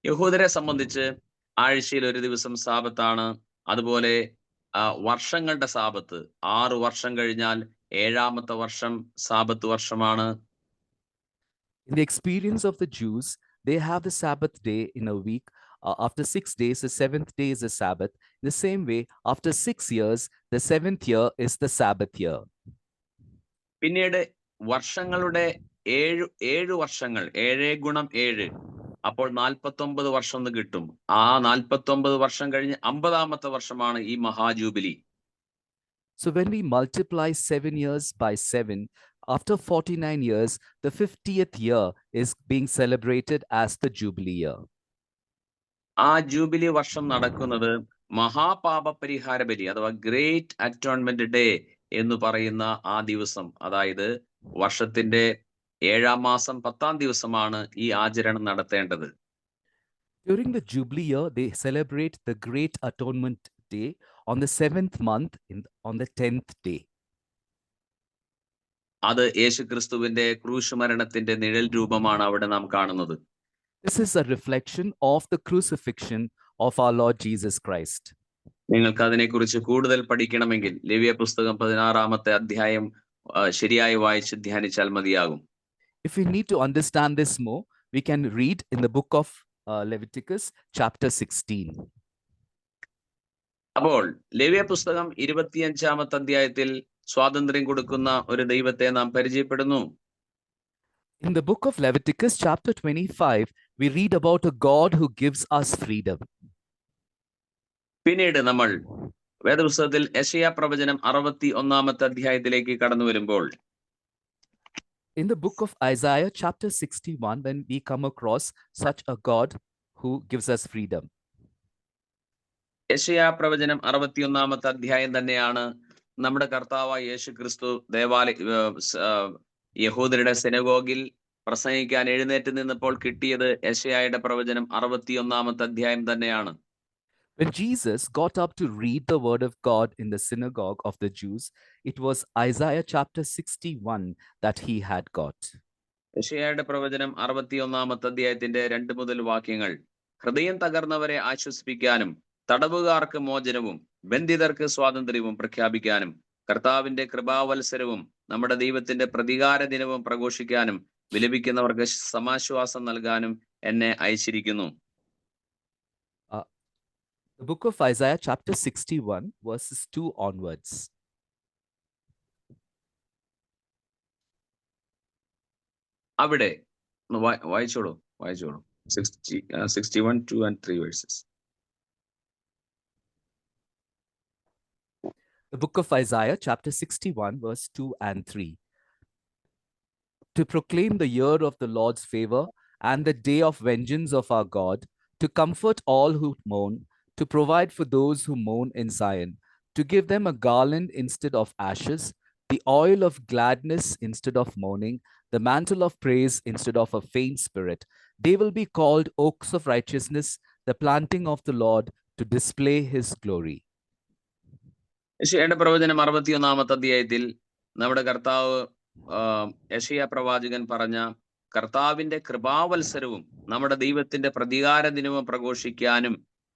യഹൂദരെ സംബന്ധിച്ച് ആഴ്ചയിൽ ഒരു ദിവസം സാബത്താണ്. അതുപോലെ വർഷങ്ങളുടെ Sabbath 6 വർഷം കഴിഞ്ഞാൽ 7-ാമത്തെ വർഷം സാബത്ത് വർഷമാണ്. In the experience of the Jews, they have the Sabbath day in a week. After 6 days, the 7th day is a Sabbath. In the same way, after 6 years, The 7th year is the Sabbath year. പിന്നീട് വർഷങ്ങളുടെ ഏഴ് വർഷങ്ങൾ 7 ഗുണം 7 അപ്പോൾ 49 വർഷം എന്ന് കിട്ടും. ആ 49 വർഷം കഴിഞ്ഞ് 50-ാമത്തെ വർഷമാണ് ഈ മഹാജൂബിലി. So when we multiply 7 years by 7, after 49 years, the 50th year is being celebrated as the Jubilee year. ആ ജൂബിലി വർഷം നടക്കുന്നത് മഹാപാപ പരിഹാര ബലി അഥവാ ഗ്രേറ്റ് അറ്റോൺമെന്റ് ഡേ എന്ന് പറയുന്ന ആ ദിവസം, അതായത് വർഷത്തിന്റെ 7-ാം മാസം 10-ാം ദിവസമാണ് ഈ ആചരണം നടത്തേണ്ടത്. During the Jubilee year, they celebrate the Great Atonement Day on the 7th month on the 10th day. അത് യേശുക്രിസ്തുവിന്റെ ക്രൂശ് മരണത്തിന്റെ നിഴൽ രൂപമാണ് അവിടെ നാം കാണുന്നത്. This is a reflection of the crucifixion of our Lord Jesus Christ. നിങ്ങൾക്ക് അതിനെക്കുറിച്ച് കൂടുതൽ പഠിക്കണമെങ്കിൽ ലേവ്യ പുസ്തകം 16-ാമത്തെ അധ്യായം ശരിയായി വായിച്ച് ധ്യാനിച്ചാൽ മതിയാകും. If we need to understand this more, we can read in the book of Leviticus chapter 16. അപ്പോൾ ലേവ്യ പുസ്തകം 25-ാമത്തെ അധ്യായത്തിൽ സ്വാതന്ത്ര്യം കൊടുക്കുന്ന ഒരു ദൈവത്തെ നാം പരിചയപ്പെടുന്നു. In the book of Leviticus chapter 25, we read about a God who gives us freedom. പിന്നീട് നമ്മൾ വേദപുസ്തകത്തിൽ യെശയ്യാ പ്രവചനം 61-ാമത്തെ അധ്യായത്തിലേക്ക് കടന്നു വരുമ്പോൾ In the book of Isaiah chapter 61, when we come across such a God who gives us freedom. യെശയ്യാ പ്രവചനം 61-ാമത്തെ അധ്യായം തന്നെയാണ് നമ്മുടെ കർത്താവായ യേശുക്രിസ്തു യഹൂദരുടെ സിനഗോഗിൽ പ്രസംഗിക്കാൻ എഴുന്നേറ്റ് നിന്നപ്പോൾ കിട്ടിയത് യെശയ്യായുടെ പ്രവചനം 61-ാമത്തെ അധ്യായം തന്നെയാണ്. When Jesus got up to read the word of God in the synagogue of the Jews, it was Isaiah chapter 61 that he had got. യെശയ്യായുടെ പ്രവചനം 61-ാമത്തെ അധ്യായത്തിന്റെ 2 മുതൽ വാക്യങ്ങൾ ഹൃദയം തകർന്നവരെ ആശ്വസിപ്പിക്കാനും തടവുകാർക്ക് മോചനവും ബന്ധിതർക്ക് സ്വാതന്ത്ര്യവും പ്രഖ്യാപിക്കാനും കർത്താവിന്റെ കൃപാവത്സരവും നമ്മുടെ ദൈവത്തിന്റെ പ്രതികാര ദിനവും പ്രഘോഷിക്കാനും വിലപിക്കുന്നവർക്ക് സമാശ്വാസം നൽകാനും എന്നെ അയച്ചിരിക്കുന്നു. The book of Isaiah chapter 61 verses 2 onwards. അവിടെ വായിച്ചോളൂ 61 2 and 3 verses. The book of Isaiah chapter 61 verse 2 and 3. To proclaim the year of the Lord's favor and the day of vengeance of our God, to comfort all who mourn, to provide for those who mourn in Zion, to give them a garland instead of ashes, the oil of gladness instead of mourning, the mantle of praise instead of a faint spirit. They will be called oaks of righteousness, the planting of the Lord, to display his glory. യെശയ്യായുടെ പ്രവചനം 61-ാമത്തെ അധ്യായത്തിൽ നമ്മുടെ കർത്താവ് യെശയ്യാ പ്രവാചകൻ പറഞ്ഞ കർത്താവിന്റെ കൃപാവത്സരവും നമ്മുടെ ദൈവത്തിന്റെ പ്രതികാര ദിനവും പ്രഘോഷിക്കാനും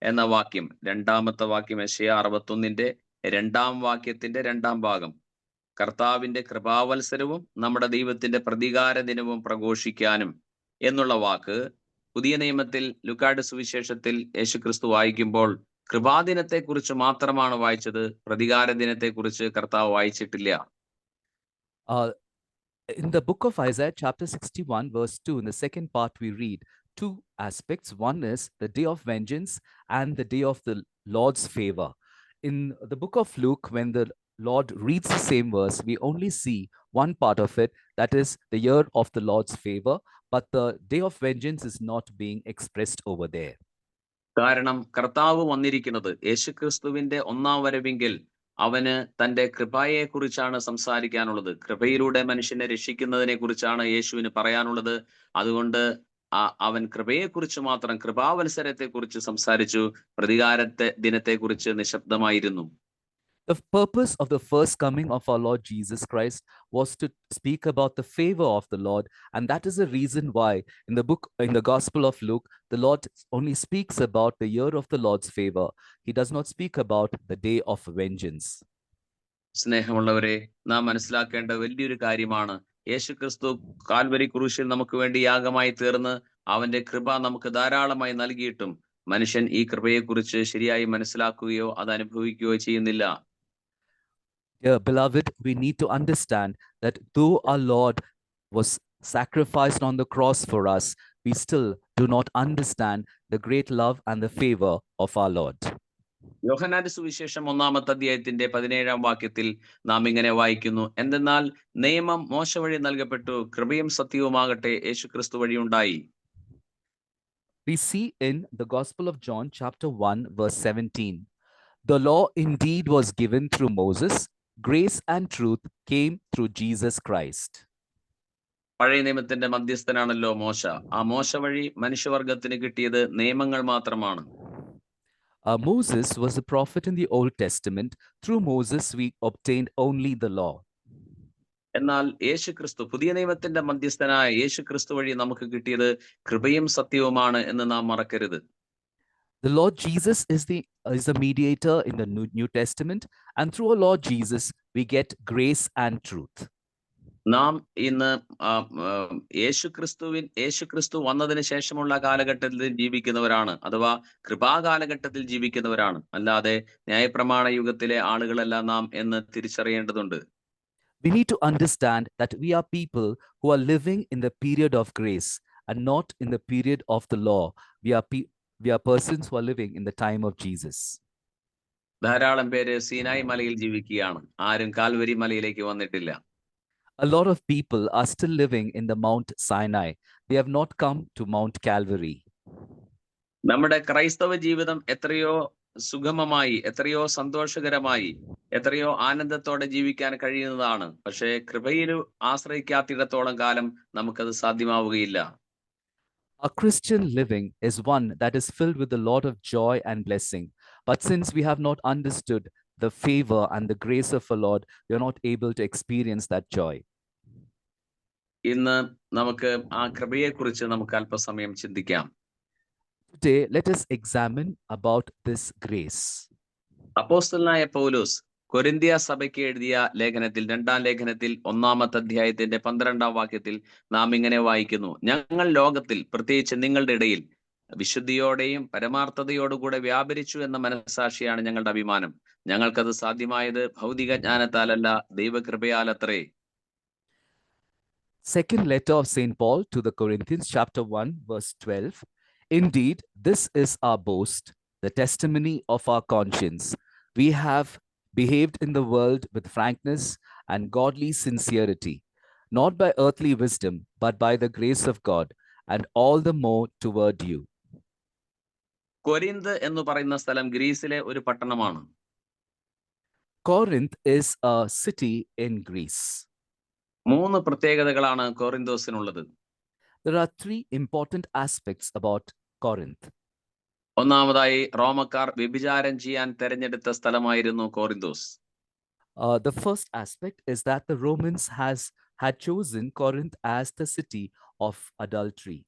എന്ന വാക്യം, 2-ാമത്തെ വാക്യം യെശയ്യാ 61-ന്റെ 2-ാം വാക്യത്തിന്റെ 2-ാം ഭാഗം, കർത്താവിന്റെ കൃപാവത്സരവും നമ്മുടെ ദൈവത്തിന്റെ പ്രതികാര ദിനവും പ്രഘോഷിക്കാനും എന്നുള്ള വാക്ക് പുതിയ നിയമത്തിൽ ലൂക്കായുടെ സുവിശേഷത്തിൽ യേശുക്രിസ്തു വായിക്കുമ്പോൾ കൃപാദിനത്തെ കുറിച്ച് മാത്രമാണ് വായിച്ചത്, പ്രതികാര ദിനത്തെ കുറിച്ച് കർത്താവ് വായിച്ചിട്ടില്ല. In the book of Isaiah chapter 61 verse 2, in the second part we read two aspects. One is the day of vengeance and the day of the Lord's favor. In the book of Luke, when the Lord reads the same verse, we only see one part of it, that is the year of the Lord's favor, but the day of vengeance is not being expressed over there. കാരണം കർത്താവ് വന്നിരിക്കുന്നത് യേശുക്രിസ്തുവിന്റെ 1-ാം വരവെങ്കിൽ അവന് തന്റെ കൃപയെ കുറിച്ചാണ് സംസാരിക്കാനുള്ളത്. കൃപയിലൂടെ മനുഷ്യനെ രക്ഷിക്കുന്നതിനെ കുറിച്ചാണ് യേശുവിന് പറയാനുള്ളത്. അതുകൊണ്ട് അവൻ കൃപയെക്കുറിച്ച് മാത്രം, കൃപാവത്സരത്തെ കുറിച്ച് സംസാരിച്ചു, പ്രതികാരത്തെ ദിനത്തെ കുറിച്ച് നിശബ്ദമായിരുന്നു. The purpose of the first coming of our Lord Jesus Christ was to speak about the favor of the Lord, and that is the reason why in the Gospel of Luke, the Lord only speaks about the year of the Lord's favor. He does not speak about the day of vengeance. സ്നേഹമുള്ളവരെ, നാം മനസ്സിലാക്കേണ്ട വലിയൊരു കാര്യമാണ്, യേശുക്രിസ്തു Calvary ക്രൂശിൽ നമുക്ക് വേണ്ടി യാഗമായി തീർന്ന് അവന്റെ കൃപ നമുക്ക് ധാരാളമായി നൽകിയിട്ടും മനുഷ്യൻ ഈ കൃപയെക്കുറിച്ച് ശരിയായി മനസ്സിലാക്കുകയോ അത് അനുഭവിക്കുകയോ ചെയ്യുന്നില്ല. Dear beloved, we need to understand that though our Lord was sacrificed on the cross for us, we still do not understand the great love and the favor of our Lord. യോഹന്നാന്റെ സുവിശേഷം 1-ാമത്തെ അധ്യായത്തിന്റെ 17-ാം വാക്യത്തിൽ നാം ഇങ്ങനെ വായിക്കുന്നു, എന്തെന്നാൽ നിയമം മോശ വഴി നൽകപ്പെട്ടു, കൃപയും സത്യവുമാകട്ടെ യേശുക്രിസ്തു വഴി ഉണ്ടായി. We see in the Gospel of John, chapter 1, verse 17, the law indeed was given through Moses, grace and truth came through Jesus Christ. പഴയ നിയമത്തിന്റെ മധ്യസ്ഥനാണല്ലോ മോശ. ആ മോശ വഴി മനുഷ്യവർഗത്തിന് കിട്ടിയത് നിയമങ്ങൾ മാത്രമാണ്. Moses was a prophet in the Old Testament. Through Moses, we obtained only the law. എന്നാൽ യേശുക്രിസ്തു, പുതിയ നിയമത്തിന്റെ മധ്യസ്ഥനായ യേശുക്രിസ്തു വഴി നമുക്ക് കിട്ടിയത് കൃപയും സത്യവുമാണ് എന്ന് നാം മറക്കരുത്. The Lord Jesus is a mediator in the New Testament, and through our Lord Jesus, we get grace and truth. നാം ഇന്ന് യേശുക്രിസ്തു വന്നതിന് ശേഷമുള്ള കാലഘട്ടത്തിൽ ജീവിക്കുന്നവരാണ്, അഥവാ കൃപാകാലഘട്ടത്തിൽ ജീവിക്കുന്നവരാണ്. അല്ലാതെ ന്യായപ്രമാണ യുഗത്തിലെ ആളുകളല്ല നാം എന്ന് തിരിച്ചറിയേണ്ടതുണ്ട്. We need to understand that we are people who are living in the period of grace and not in the period of the law. We are persons who are living in the time of Jesus. ധാരാളം പേര് സീനായി മലയിൽ ജീവിക്കുകയാണ്, ആരും Calvary മലയിലേക്ക് വന്നിട്ടില്ല. A lot of people are still living in the Mount Sinai. They have not come to Mount Calvary. നമ്മുടെ ക്രൈസ്തവ ജീവിതം എത്രയോ സുഗമമായി, എത്രയോ സന്തോഷകരമായി, എത്രയോ ആനന്ദത്തോടെ ജീവിക്കാൻ കഴിയുന്നതാണ്. പക്ഷേ കൃപയിൽ ആശ്രയിക്കാത്തിടത്തോളം കാലം നമുക്കത് സാധ്യമാവുകയില്ല. Our Christian living is one that is filled with a lot of joy and blessing. But since we have not understood the favor and the grace of our Lord, we are not able to experience that joy. ഇന്ന് നമുക്ക് ആ കൃപയെക്കുറിച്ച് നമുക്ക് അല്പസമയം ചിന്തിക്കാം. Today, let us examine about this grace. അപ്പോസ്തലനായ പൗലോസ് കൊരിന്ത്യ സഭയ്ക്ക് എഴുതിയ ലേഖനത്തിൽ, 2-ാം ലേഖനത്തിൽ 1-ാമത്തെ അധ്യായത്തിന്റെ 12-ാം വാക്യത്തിൽ നാം ഇങ്ങനെ വായിക്കുന്നു, ഞങ്ങൾ ലോകത്തിൽ, പ്രത്യേകിച്ച് നിങ്ങളുടെ ഇടയിൽ വിശുദ്ധിയോടെയും പരമാർത്ഥതയോടുകൂടെ വ്യാപരിച്ചു എന്ന മനസ്സാക്ഷിയാണ് ഞങ്ങളുടെ അഭിമാനം. ഞങ്ങൾക്കത് സാധ്യമായത് ഭൗതിക ജ്ഞാനത്താലല്ല, ദൈവകൃപയാലത്രേ. Second letter of St. Paul to the Corinthians, chapter 1, verse 12. Indeed, this is our boast, the testimony of our conscience. We have behaved in the world with frankness and godly sincerity, not by earthly wisdom, but by the grace of God, and all the more toward you. Corinth എന്ന് പറയുന്ന സ്ഥലം ഗ്രീസിലെ ഒരു പട്ടണമാണ്. Corinth is a city in Greece. 3 പ്രത്യേകതകളാണ് കൊറിന്തോസിനുള്ളത്. There are 3 important aspects about Corinth. ഒന്നാമതായി, റോമക്കാർ വ്യഭിചാരം ചെയ്യാൻ തെരഞ്ഞെടുത്ത സ്ഥലമായിരുന്നു കോറിന്തോസ്. The first aspect is that the Romans had chosen Corinth as the city of adultery.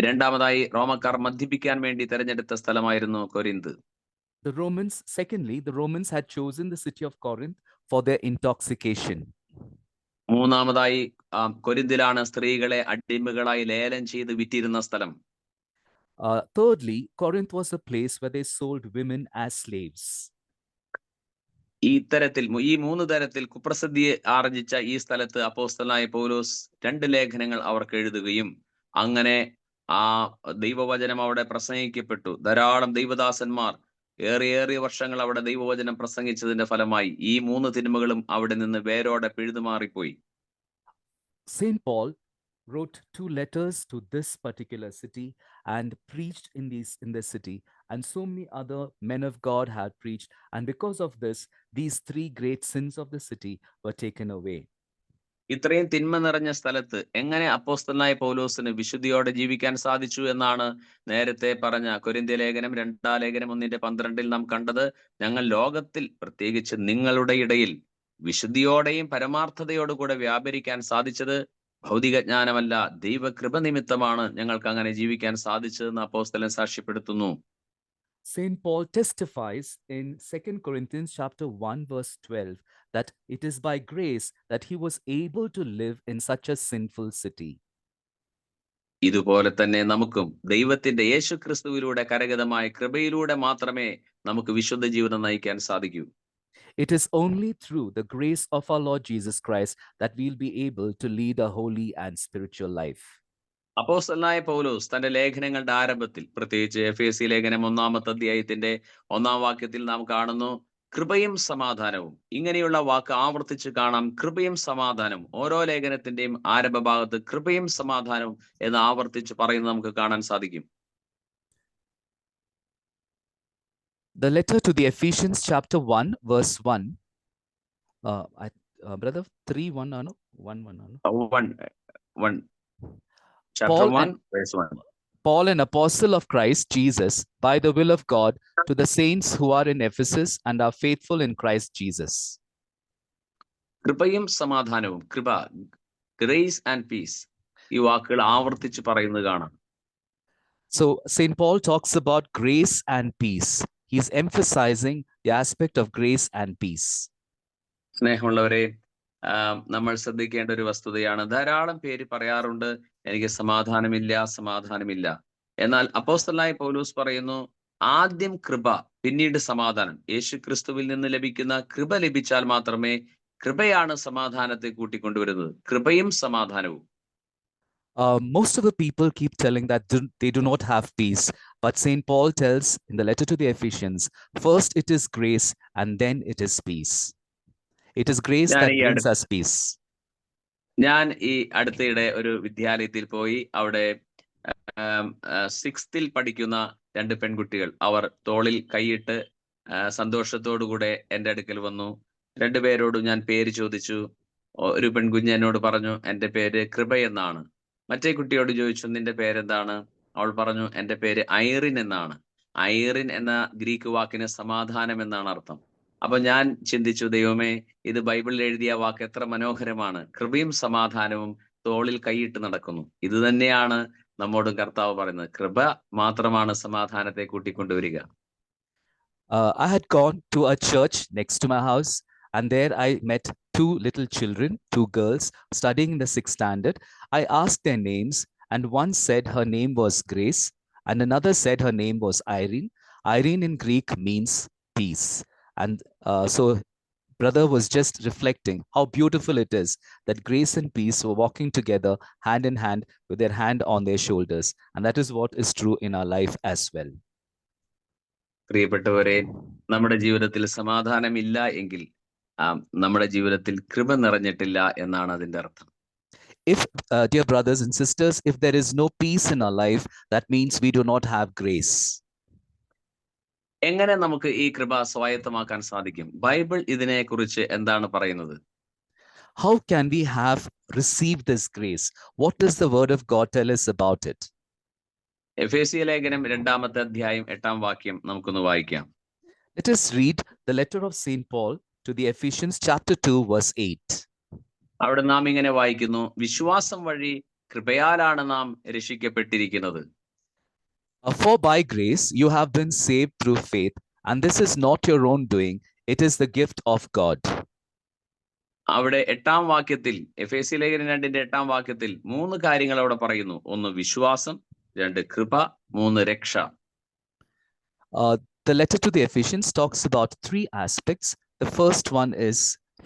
രണ്ടാമതായി, റോമക്കാർ മദ്യപിക്കാൻ വേണ്ടി തെരഞ്ഞെടുത്ത സ്ഥലമായിരുന്നു Corinth. Secondly, the Romans had chosen the city of Corinth for their intoxication. മൂന്നാമതായി, കൊരിന്തിലാണ് സ്ത്രീകളെ അടിമകളായി ലേലം ചെയ്ത് വിറ്റിരുന്ന സ്ഥലം. Thirdly, Corinth was a place where they sold women as slaves. ഈ 3 തരത്തിൽ കുപ്രസിദ്ധി ആർജിച്ച ഈ സ്ഥലത്ത് അപ്പോസ്തലനായ പൗലോസ് 2 ലേഖനങ്ങൾ അവർക്ക് എഴുതുകയും അങ്ങനെ ആ ദൈവവചനം അവിടെ പ്രസംഗിക്കപ്പെട്ടു. ധാരാളം ദൈവദാസന്മാർ ഏറിയ വർഷങ്ങൾ അവിടെ ദൈവവചനം പ്രസംഗിച്ചതിന്റെ ഫലമായി ഈ 3 തിന്മകളും അവിടെ നിന്ന് വേരോടെ പിഴുതുമാറിപ്പോയി. St. Paul wrote 2 letters to this particular city and preached in this city, and so many other men of God had preached, and because of this, these 3 great sins of the city were taken away. ഇത്രയും തിന്മ നിറഞ്ഞ സ്ഥലത്ത് എങ്ങനെ അപ്പോസ്തലനായ പൗലോസിന് വിശുദ്ധിയോടെ ജീവിക്കാൻ സാധിച്ചു എന്നാണ് നേരത്തെ പറഞ്ഞ കൊരിന്ത്യ ലേഖനം 2-ാം ലേഖനം 1:12 നാം കണ്ടത്. ഞങ്ങൾ ലോകത്തിൽ, പ്രത്യേകിച്ച് നിങ്ങളുടെ ഇടയിൽ വിശുദ്ധിയോടെയും പരമാർത്ഥതയോടുകൂടെ വ്യാപരിക്കാൻ സാധിച്ചത് ഭൗതിക ജ്ഞാനമല്ല, ദൈവകൃപ നിമിത്തമാണ് ഞങ്ങൾക്ക് അങ്ങനെ ജീവിക്കാൻ സാധിച്ചതെന്ന് അപ്പോസ്തലൻ സാക്ഷ്യപ്പെടുത്തുന്നു. St. Paul testifies in 2 Corinthians chapter 1 verse 12 that it is by grace that he was able to live in such a sinful city. ഇതുപോലെ തന്നെ നമുക്കും ദൈവത്തിന്റെ യേശുക്രിസ്തുവിലൂടെ കരഗതമായ കൃപയിലൂടെ മാത്രമേ നമുക്ക് വിശുദ്ധ ജീവിതം നയിക്കാൻ സാധിക്കൂ. It is only through the grace of our Lord Jesus Christ that we'll be able to lead a holy and spiritual life. അപ്പോസ്തലനായ പൗലോസ് തന്റെ ലേഖനങ്ങളുടെ ആരംഭത്തിൽ, പ്രത്യേകിച്ച് എഫേസി ലേഖനം 1-ാമത്തെ അധ്യായത്തിന്റെ 1-ാം വാക്യത്തിൽ നാം കാണുന്നു കൃപയും സമാധാനവും. ഇങ്ങനെയുള്ള വാക്ക് ആവർത്തിച്ച് കാണാം, കൃപയും സമാധാനവും. ഓരോ ലേഖനത്തിന്റെയും ആരംഭ ഭാഗത്ത് കൃപയും സമാധാനവും എന്ന് ആവർത്തിച്ച് പറയുന്നത് നമുക്ക് കാണാൻ സാധിക്കും. The letter to the Ephesians chapter 1 verse 1. Brother 3:1 ano? 1:1 ano? Chapter 1 verse 1. Paul, an apostle of Christ Jesus, by the will of God, to the saints who are in Ephesus and are faithful in Christ Jesus. കൃപയും സമാധാനവും, കൃപ, grace and piece, ഈ വാക്കുകൾ ആവർത്തിച്ച് പറയുന്നത് കാണാം. So St. Paul talks about grace and peace. He's emphasizing the aspect of grace and peace. സ്നേഹമുള്ളവരെ, നമ്മൾ ശ്രദ്ധിക്കേണ്ട ഒരു വസ്തുതയാണ്, ധാരാളം പേര് പറയാറുണ്ട് എനിക്ക് സമാധാനമില്ല. എന്നാൽ അപ്പോസ്തലനായ പൗലോസ് പറയുന്നു, ആദ്യം കൃപ, പിന്നീട് സമാധാനം. യേശു ക്രിസ്തുവിൽ നിന്ന് ലഭിക്കുന്ന കൃപ ലഭിച്ചാൽ മാത്രമേ, കൃപയാണ് സമാധാനത്തെ കൂട്ടിക്കൊണ്ടുവരുന്നത്, കൃപയും സമാധാനവും. Most of the people keep telling that they do not have peace, but St. Paul tells in the letter to the Ephesians, first it is grace and then it is peace. It is grace that brings us peace. ഞാൻ ഈ അടുത്തിടെ ഒരു വിദ്യാലയത്തിൽ പോയി. അവിടെ 6th പഠിക്കുന്ന 2 പെൺകുട്ടികൾ, അവർ തോളിൽ കൈയിട്ട് സന്തോഷത്തോടുകൂടെ എൻ്റെ അടുക്കൽ വന്നു. 2 പേരോടും ഞാൻ പേര് ചോദിച്ചു. ഒരു പെൺകുഞ്ഞ് എന്നോട് പറഞ്ഞു, എൻ്റെ പേര് കൃപ എന്നാണ്. മറ്റേ കുട്ടിയോട് ചോദിച്ചു, നിന്റെ പേരെന്താണ്? അവൾ പറഞ്ഞു, എൻ്റെ പേര് ഐറിൻ എന്നാണ്. ഐറിൻ എന്ന ഗ്രീക്ക് വാക്കിന് സമാധാനം എന്നാണ് അർത്ഥം. അപ്പൊ ഞാൻ ചിന്തിച്ചു, ദൈവമേ, ഇത് ബൈബിളിൽ എഴുതിയ വാക്ക് എത്ര മനോഹരമാണ്. കൃപയും സമാധാനവും തോളിൽ കൈയിട്ട് നടക്കുന്നു. ഇത് തന്നെയാണ് നമ്മോടും കർത്താവ് പറയുന്നത്. കൃപ മാത്രമാണ് സമാധാനത്തെ കൂട്ടിക്കൊണ്ടുവരിക. I had gone to a church next to my house, and there I met 2 little children, 2 girls studying in the 6th standard. I asked their names, and one said her name was Grace, and another said her name was Irene. Irene in Greek means peace. And so brother was just reflecting how beautiful it is that grace and peace were walking together hand in hand with their hand on their shoulders. And that is what is true in our life as well. പ്രിയപ്പെട്ടവരെ, നമ്മുടെ ജീവിതത്തിൽ സമാധാനമില്ല എങ്കിൽ നമ്മുടെ ജീവിതത്തിൽ കൃപ നിറഞ്ഞിട്ടില്ല എന്നാണ് അതിന്റെ അർത്ഥം. If, dear brothers and sisters, if there is no peace in our life, that means we do not have grace. എങ്ങനെ നമുക്ക് ഈ കൃപ സ്വായത്തമാക്കാൻ സാധിക്കും? ബൈബിൾ ഇതിനെക്കുറിച്ച് എന്താണ് പറയുന്നത്? How can we have received this grace? What does the word of God tell us about it? എഫേസ്യ ലേഖനം 2-ാമത്തെ അധ്യായം 8-ാം വാക്യം നമുക്കൊന്ന് വായിക്കാം. Let us read the letter of St. Paul to the Ephesians chapter 2 verse 8. അവിടെ നാം ഇങ്ങനെ വായിക്കുന്നു, വിശ്വാസം വഴി കൃപയാലാണ് നാം രക്ഷിക്കപ്പെട്ടിരിക്കുന്നത്. For by grace you have been saved through faith, and this is not your own doing, it is the gift of God. അവിടെ 8-ാം വാക്യത്തിൽ, എഫേസ്യ ലേഖനം 2-ന്റെ 8-ാം വാക്യത്തിൽ 3 കാര്യങ്ങൾ അവിടെ പറയുന്നു. 1 വിശ്വാസം, 2 കൃപ, 3 രക്ഷ. The letter to the Ephesians talks about 3 aspects. The first one is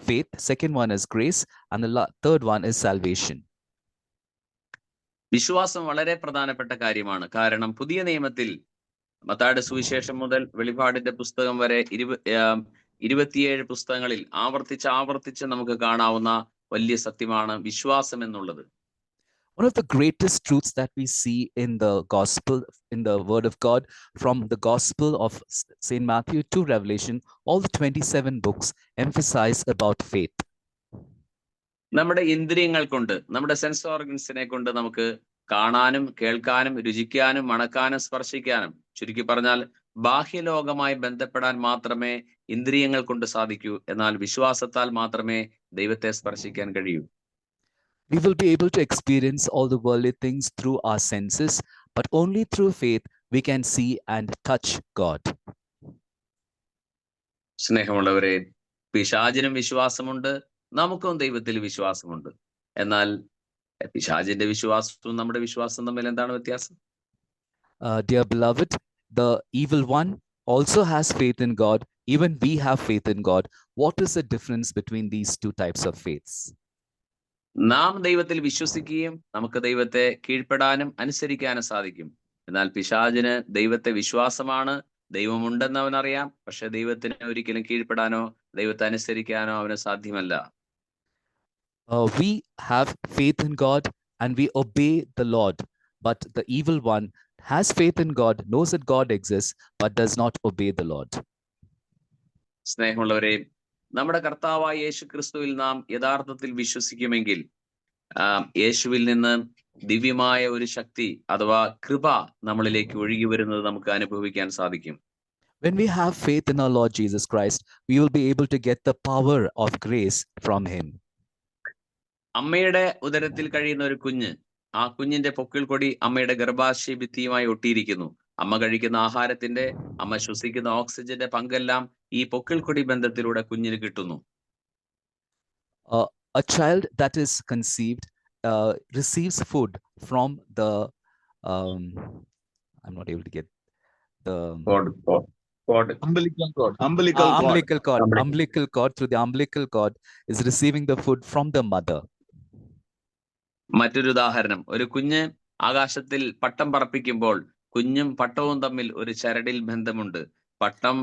faith, second one is grace, and the third one is salvation. വിശ്വാസം വളരെ പ്രധാനപ്പെട്ട കാര്യമാണ്. കാരണം പുതിയ നിയമത്തിൽ മത്തായിയുടെ സുവിശേഷം മുതൽ വെളിപാടിന്റെ പുസ്തകം വരെ 27 പുസ്തകങ്ങളിൽ ആവർത്തിച്ച് നമുക്ക് കാണാവുന്ന വലിയ സത്യമാണ് വിശ്വാസം എന്നുള്ളത്. One of the greatest truths that we see in the gospel, in the word of God, from the gospel of St. Matthew to Revelation, all the 27 books emphasize about faith. നമ്മുടെ ഇന്ദ്രിയങ്ങൾ കൊണ്ട്, നമ്മുടെ സെൻസ് ഓർഗൻസിനെ കൊണ്ട് നമുക്ക് കാണാനും കേൾക്കാനും രുചിക്കാനും മണക്കാനും സ്പർശിക്കാനും, ചുരുക്കി പറഞ്ഞാൽ ബാഹ്യലോകമായി ബന്ധപ്പെടാൻ മാത്രമേ ഇന്ദ്രിയങ്ങൾ കൊണ്ട് സാധിക്കൂ. എന്നാൽ വിശ്വാസത്താൽ മാത്രമേ ദൈവത്തെ സ്പർശിക്കാൻ കഴിയൂ. We will be able to experience all the worldly things through our senses, but only through faith we can see and touch God. സ്നേഹമുള്ളവരെ, പിശാചിനും വിശ്വാസമുണ്ട്, നമുക്കും ദൈവത്തിൽ വിശ്വാസമുണ്ട്. എന്നാൽ പിശാചിന്റെ വിശ്വാസവും നമ്മുടെ വിശ്വാസവും തമ്മിൽ എന്താണ് വ്യത്യാസം? Dear beloved, the evil one also has faith in God, even we have faith in God. What is the difference between these two types of faiths? നാം ദൈവത്തിൽ വിശ്വസിക്കുകയും നമുക്ക് ദൈവത്തെ കീഴ്പ്പെടാനും അനുസരിക്കാനും സാധിക്കും. എന്നാൽ പിശാചിന് ദൈവത്തെ വിശ്വാസമാണ്, ദൈവമുണ്ടെന്ന് അവനറിയാം, പക്ഷെ ദൈവത്തിന് ഒരിക്കലും കീഴ്പ്പെടാനോ ദൈവത്തെ അനുസരിക്കാനോ അവന് സാധ്യമല്ല. We have faith in God and we obey the Lord, but the evil one has faith in God, knows that God exists, but does not obey the Lord. സ്നേഹമുള്ളവരെ, നമ്മുടെ കർത്താവായ യേശു ക്രിസ്തുവിൽ നാം യഥാർത്ഥത്തിൽ വിശ്വസിക്കുമെങ്കിൽ യേശുവിൽ നിന്ന് ദിവ്യമായ ഒരു ശക്തി അഥവാ കൃപ നമ്മളിലേക്ക് ഒഴുകി വരുന്നത് നമുക്ക് അനുഭവിക്കാൻ സാധിക്കും. When we have faith in our Lord Jesus Christ, we will be able to get the power of grace from him. അമ്മയുടെ ഉദരത്തിൽ കഴിയുന്ന ഒരു കുഞ്ഞ്, ആ കുഞ്ഞിന്റെ പൊക്കിൾ കൊടി അമ്മയുടെ ഗർഭാശയ ഭിത്തിയുമായി ഒട്ടിയിരിക്കുന്നു. അമ്മ കഴിക്കുന്ന ആഹാരത്തിന്റെ, അമ്മ ശ്വസിക്കുന്ന ഓക്സിജന്റെ പങ്കെല്ലാം ഈ പൊക്കിൾ കൊടി ബന്ധത്തിലൂടെ കുഞ്ഞിന് കിട്ടുന്നു. A child that is conceived receives food from the I'm not able to get the umbilical cord. Umbilical cord. Through the umbilical cord is receiving the food from the mother. മറ്റൊരു ഉദാഹരണം, ഒരു കുഞ്ഞ് ആകാശത്തിൽ പട്ടം പറപ്പിക്കുമ്പോൾ കുഞ്ഞും പട്ടവും തമ്മിൽ ഒരു ചരടിൽ ബന്ധമുണ്ട്. പട്ടം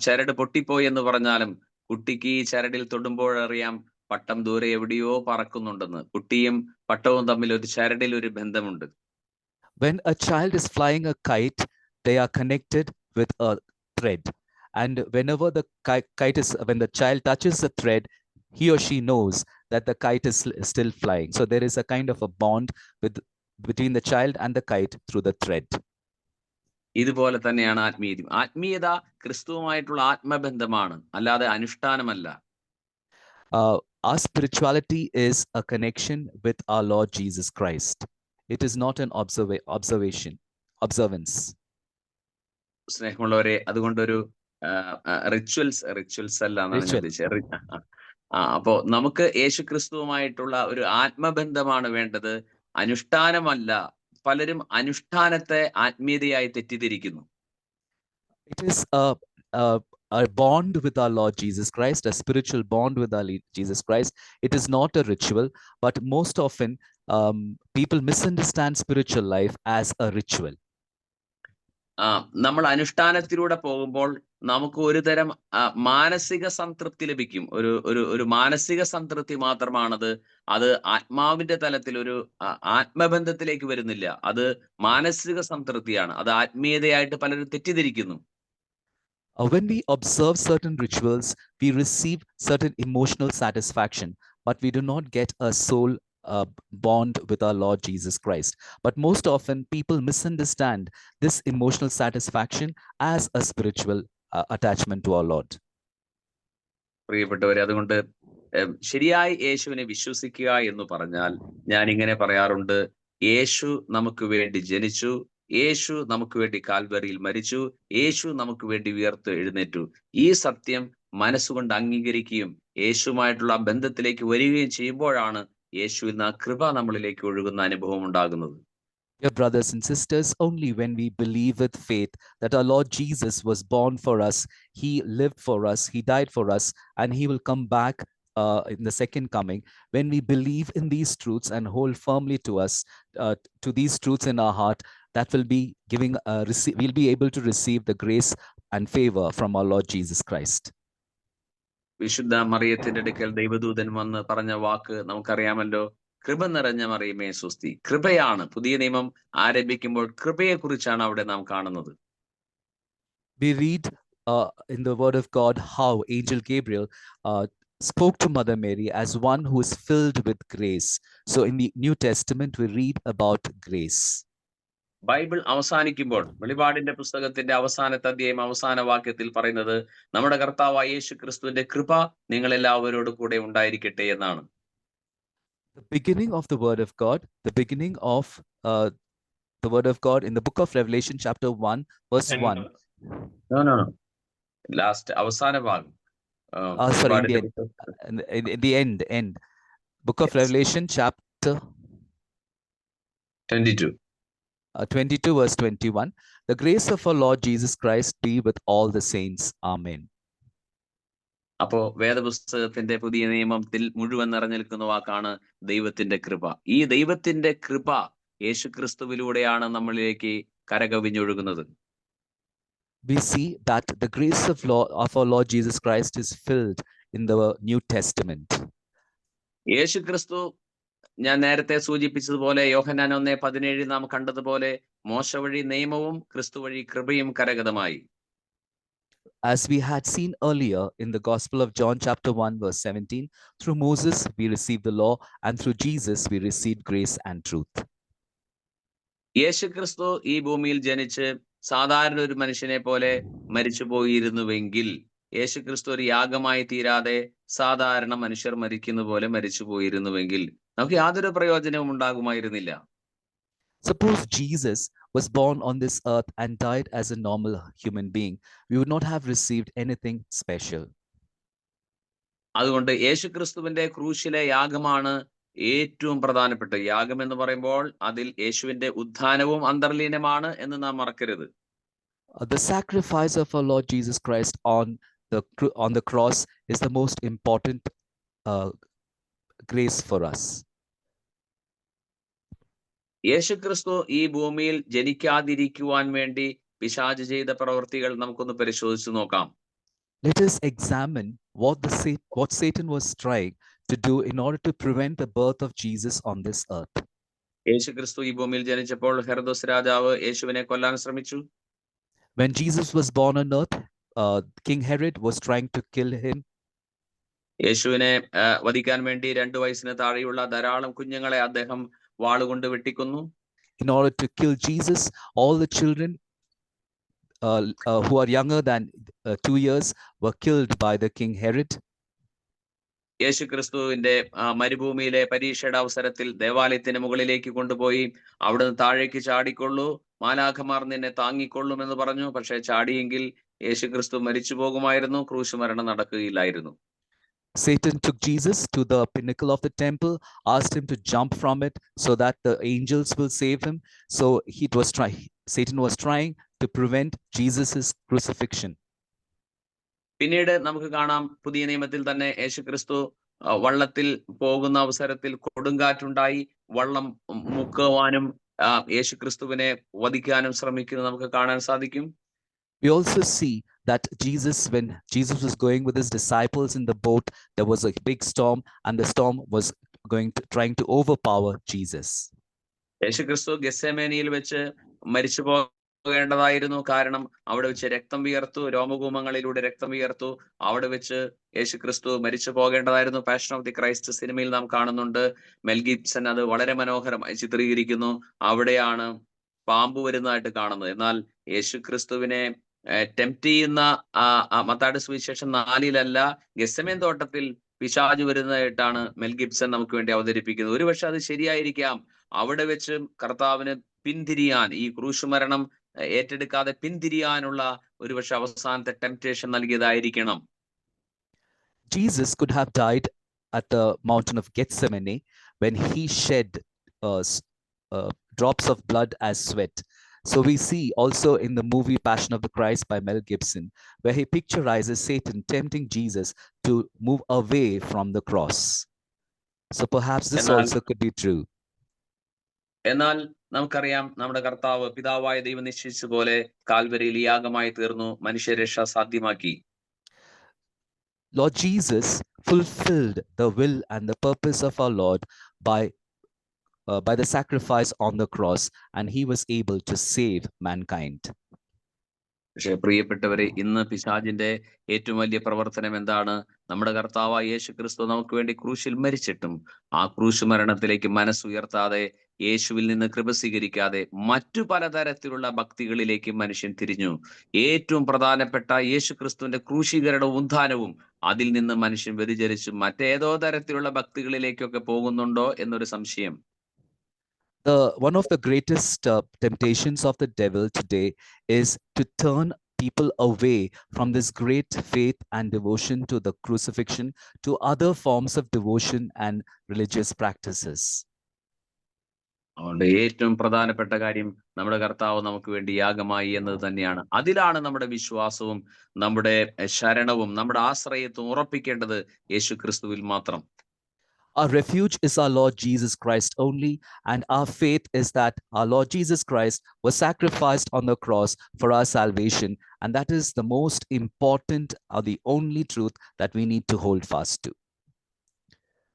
ചരട് പൊട്ടിപ്പോയി എന്ന് പറഞ്ഞാലും കുട്ടിക്ക് ഈ ചരടിൽ തൊടുമ്പോഴറിയാം പട്ടം ദൂരെ എവിടെയോ പറക്കുന്നുണ്ടെന്ന്. കുട്ടിയും പട്ടവും തമ്മിൽ ഒരു ചരടിൽ ഒരു ബന്ധമുണ്ട്. When a child is flying a kite, they are connected with a thread, and whenever the when the child touches the thread, he or she knows that the kite is still flying. So there is a kind of a bond between the child and the kite through the thread. ഇതുപോലെ തന്നെയാണ് ആത്മീയത. ആത്മീയത ക്രിസ്തുവുമായിട്ടുള്ള ആത്മബന്ധമാണ്, അല്ലാതെ അനുഷ്ഠാനമല്ല. Our spirituality is a connection with our Lord Jesus Christ. It is not an observance. സ്നേഹമുള്ളവരെ, അതുകൊണ്ടൊരു rituals അല്ല. അപ്പോ നമുക്ക് യേശു ക്രിസ്തുവുമായിട്ടുള്ള ഒരു ആത്മബന്ധമാണ് വേണ്ടത്, അനുഷ്ഠാനമല്ല. പലരും അനുഷ്ഠാനത്തെ ആത്മീയതയായി തെറ്റിദ്ധരിക്കുന്നു. It is a bond with our Lord Jesus Christ, a spiritual bond with our Jesus Christ. It is not a ritual, but most often people misunderstand spiritual life as a ritual. നമ്മൾ അനുഷ്ഠാനത്തിലൂടെ പോകുമ്പോൾ നമുക്ക് ഒരു തരം മാനസിക സംതൃപ്തി ലഭിക്കും. ഒരു മാനസിക സംതൃപ്തി മാത്രമാണത്. അത് ആത്മാവിന്റെ തലത്തിൽ ഒരു ആത്മബന്ധത്തിലേക്ക് വരുന്നില്ല. അത് മാനസിക സംതൃപ്തിയാണ്. അത് ആത്മീയതയായിട്ട് പലരും തെറ്റിദ്ധരിക്കുന്നു. When we observe certain rituals, we receive certain emotional satisfaction, but we do not get a soul bond with our Lord Jesus Christ. But most often people misunderstand this emotional satisfaction as a spiritual attachment to our Lord. പ്രിയപ്പെട്ടവരെ, അതുകൊണ്ട് ശരിയായി യേശുവിനെ വിശ്വസിക്കുക എന്ന് പറഞ്ഞാൽ ഞാൻ ഇങ്ങനെ പറയാറുണ്ട്: യേശു നമുക്ക് വേണ്ടി ജനിച്ചു, യേശു നമുക്ക് വേണ്ടി കാൽവരിയിൽ മരിച്ചു, യേശു നമുക്ക് വേണ്ടി ഉയർത്ത് എഴുന്നേറ്റു. ഈ സത്യം മനസ്സുകൊണ്ട് അംഗീകരിക്കുകയും യേശുവുമായിട്ടുള്ള ബന്ധത്തിലേക്ക് വരികയും ചെയ്യുമ്പോഴാണ് യേശുവിൽ നിന്ന് ആ കൃപ നമ്മളിലേക്ക് ഒഴുകുന്ന അനുഭവം ഉണ്ടാകുന്നത്. Dear brothers and sisters, only when we believe with faith that our Lord Jesus was born for us, he lived for us, he died for us, and he will come back in the second coming. When we believe in these truths and hold firmly to us, to these truths in our heart, that will be we'll be able to receive the grace and favor from our Lord Jesus Christ. വിശുദ്ധ മറിയത്തിന്റെ അടുക്കൽ ദൈവദൂതൻ വന്ന് പറഞ്ഞ വാക്ക് നമുക്കറിയാമല്ലോ: കൃപ നിറഞ്ഞ മറിയമേ സ്വസ്തി. കൃപയാണ്. പുതിയ നിയമം ആരംഭിക്കുമ്പോൾ കൃപയെ കുറിച്ചാണ് അവിടെ നാം കാണുന്നത്. We read in the word of God how angel Gabriel spoke to Mother Mary as one who is filled with grace. So in the New Testament we read about grace. Bible അവസാനിക്കുമ്പോൾ വെളിപാടിന്റെ പുസ്തകത്തിന്റെ അവസാനത്തെ അധ്യായം അവസാന വാക്യത്തിൽ പറയുന്നത് നമ്മുടെ കർത്താവായ യേശു ക്രിസ്തുവിന്റെ കൃപ നിങ്ങൾ എല്ലാവരോടും കൂടെ ഉണ്ടായിരിക്കട്ടെ എന്നാണ്. The beginning of the word of God, the beginning of the word of God in the book of Revelation chapter 1 verse 1. No. Last അവസാന ഭാഗം. Sorry, in the end. Book of Revelation chapter 22. 22 verse 21. The grace of our Lord Jesus Christ be with all the saints. Amen. അപ്പോ വേദപുസ്തകത്തിന്റെ പുതിയ നിയമത്തിൽ മുഴുവൻ നിറഞ്ഞു നിൽക്കുന്ന വാക്കാണ് ദൈവത്തിന്റെ കൃപ. ഈ ദൈവത്തിന്റെ കൃപ യേശുക്രിസ്തുവിലൂടെയാണ് നമ്മളിലേക്ക് കരകവിഞ്ഞൊഴുകുന്നത്. We see that the grace of our Lord Jesus Christ is filled in the New Testament. യേശുക്രിസ്തു, ഞാൻ നേരത്തെ സൂചിപ്പിച്ചതുപോലെ യോഹന്നാൻ 1:17 നാം കണ്ടതുപോലെ മോശ വഴി നിയമവും ക്രിസ്തു വഴി കൃപയും കരഗതമായി. As we had seen earlier in the Gospel of John chapter 1 verse 17, through Moses we received the law, and through Jesus we received grace and truth. യേശുക്രിസ്തു ഈ ഭൂമിയിൽ ജനിച്ച് സാധാരണ ഒരു മനുഷ്യനെ പോലെ മരിച്ചു പോയിരുന്നുവെങ്കിൽ, യേശുക്രിസ്തു ഒരു യാഗമായി തീരാതെ സാധാരണ മനുഷ്യർ മരിക്കുന്ന പോലെ മരിച്ചു പോയിരുന്നുവെങ്കിൽ നമുക്ക് യാതൊരു പ്രയോജനവും ഉണ്ടാകുമായിരുന്നില്ല. Suppose Jesus was born on this earth and died as a normal human being, we would not have received anything special. അതുകൊണ്ട് യേശുക്രിസ്തുവിന്റെ ക്രൂശിലെ യാഗമാണ് ഏറ്റവും പ്രധാനപ്പെട്ട യാഗം എന്ന് പറയുമ്പോൾ അതിൽ യേശുവിന്റെ ഉത്ഥാനവും അന്തർലീനമാണ് എന്ന് നാം മറക്കരുത്. The sacrifice of our Lord Jesus Christ on the cross is the most important grace for us. യേശുക്രിസ്തു ഈ ഭൂമിയിൽ ജനിക്കാതിരിക്കുവാൻ വേണ്ടി പിശാച് ചെയ്ത പ്രവൃത്തികൾ നമുക്കൊന്ന് പരിശോധിച്ചു നോക്കാം. Let us examine what Satan was trying to do in order to prevent the birth of Jesus on this earth. യേശുക്രിസ്തു ഈ ഭൂമിയിൽ ജനിച്ചപ്പോൾ ഹെരോദോസ് രാജാവ് യേശുവിനെ കൊല്ലാൻ ശ്രമിച്ചു. When Jesus was born on earth, King Herod was trying to kill him. യേശുവിനെ വധിക്കാൻ വേണ്ടി 2 വയസ്സിന് താഴെയുള്ള ധാരാളം കുഞ്ഞുങ്ങളെ അദ്ദേഹം വാളുകൊണ്ട് വെട്ടിക്കൊന്നു. In order to kill Jesus, all the children who are younger than 2 years were killed by the King Herod. യേശുക്രിസ്തുവിന്റെ മരുഭൂമിയിലെ പരീക്ഷയുടെ അവസരത്തിൽ ദേവാലയത്തിന് മുകളിലേക്ക് കൊണ്ടുപോയി അവിടുന്ന് താഴേക്ക് ചാടിക്കൊള്ളൂ, മാലാഖമാർ നിന്നെ താങ്ങിക്കൊള്ളും എന്ന് പറഞ്ഞു. പക്ഷെ ചാടിയെങ്കിൽ യേശുക്രിസ്തു മരിച്ചു പോകുമായിരുന്നു, ക്രൂശ് മരണം നടക്കുകയില്ലായിരുന്നു. Satan took Jesus to the pinnacle of the temple, asked him to jump from it so that the angels will save him. So Satan was trying to prevent Jesus's crucifixion. പിന്നീട് നമുക്ക് കാണാം, പുതിയ നിയമത്തിൽ തന്നെ യേശുക്രിസ്തു വള്ളത്തിൽ പോകുന്ന അവസരത്തിൽ കൊടുങ്കാറ്റുണ്ടായി, വള്ളം മുക്കുവാനും യേശുക്രിസ്തുവിനെ വധിക്കാനും ശ്രമിക്കുന്നത് നമുക്ക് കാണാൻ സാധിക്കും. We also see that when Jesus was going with his disciples in the boat, there was a big storm, and the storm was trying to overpower Jesus. യേശുക്രിസ്തു ഗെത്സേമേനിയിൽ വെച്ച് മരിച്ചു പോകേണ്ടതായിരുന്നു. കാരണം അവിടെ വെച്ച് രക്തം വിയർത്തു, രോമകൂമങ്ങളിലൂടെ രക്തം വിയർത്തു. അവിടെ വെച്ച് യേശുക്രിസ്തു മരിച്ചു പോകേണ്ടതായിരുന്നു. പാഷൻ ഓഫ് ദി ക്രൈസ്റ്റ് സിനിമയിൽ നാം കാണുന്നുണ്ട്. മെൽ ഗിബ്സൺ അത് വളരെ മനോഹരമായി ചിത്രീകരിക്കുന്നു. അവിടെയാണ് പാമ്പ് വരുന്നതായിട്ട് കാണുന്നത്. എന്നാൽ യേശുക്രിസ്തുവിനെ ടെംപ്റ്റ് ചെയ്യുന്ന മത്തായിയുടെ സുവിശേഷം 4-ലല്ല, ഗെത്സമേൻ തോട്ടത്തിൽ പിശാച് വരുന്നതായിട്ടാണ് മെൽ ഗിബ്സൺ നമുക്ക് വേണ്ടി അവതരിപ്പിക്കുന്നത്. ഒരുപക്ഷെ അത് ശരിയായിരിക്കാം. അവിടെ വെച്ച് കർത്താവിന് പിന്തിരിയാൻ, ഈ ക്രൂശ് മരണം ഏറ്റെടുക്കാതെ പിന്തിരിയാനുള്ള ഒരുപക്ഷെ അവസാനത്തെ temptation നൽകിയതായിരിക്കണം. Jesus could have died at the mountain of Gethsemane when he shed drops of blood as sweat. So we see also in the movie Passion of the Christ by Mel Gibson, where he picturizes Satan tempting Jesus to move away from the cross. So perhaps this also could be true. എന്നാൽ നമുക്കറിയാം, നമ്മുടെ കർത്താവ് പിതാവായ ദൈവം നിശ്ചയിച്ച പോലെ കാൽവരിയിൽ യാഗമായി തീർന്നു, മനുഷ്യരക്ഷ സാധ്യമാക്കി. Lord Jesus fulfilled the will and the purpose of our Lord by the sacrifice on the cross, and he was able to save mankind. പക്ഷേ പ്രിയപ്പെട്ടവരെ, ഇന്ന് പിശാചിന്റെ ഏറ്റവും വലിയ പ്രവർത്തനം എന്താണ്? നമ്മുടെ കർത്താവായ യേശുക്രിസ്തു നമുക്ക് വേണ്ടി ക്രൂശിൽ മരിച്ചിട്ടും ആ ക്രൂശ് മരണത്തിലേക്ക് മനസ്സുയർത്താതെ, യേശുവിൽ നിന്ന് കൃപ സ്വീകരിക്കാതെ മറ്റു പലതരത്തിലുള്ള ഭക്തികളിലേക്ക് മനുഷ്യൻ തിരിഞ്ഞു. ഏറ്റവും പ്രധാനപ്പെട്ട യേശുക്രിസ്തുവിന്റെ ക്രൂശീകരണവും ഉത്ഥാനവും അതിൽ നിന്ന് മനുഷ്യൻ വ്യതിചലിച്ചു മറ്റേതോ തരത്തിലുള്ള ഭക്തികളിലേക്കൊക്കെ പോകുന്നുണ്ടോ എന്നൊരു സംശയം. One of the greatest temptations of the devil today is to turn people away from this great faith and devotion to the crucifixion to other forms of devotion and religious practices. അതുകൊണ്ട് ഏറ്റവും പ്രധാനപ്പെട്ട കാര്യം നമ്മുടെ കർത്താവ് നമുക്ക് വേണ്ടി യാഗമായി എന്നത് തന്നെയാണ്. അതിലാണ് നമ്മുടെ വിശ്വാസവും നമ്മുടെ ശരണവും നമ്മുടെ ആശ്രയത്വം ഉറപ്പിക്കേണ്ടത് യേശു ക്രിസ്തുവിൽ മാത്രം. Our refuge is our Lord Jesus Christ only, and our faith is that our Lord Jesus Christ was sacrificed on the cross for our salvation, and that is the most important or the only truth that we need to hold fast to.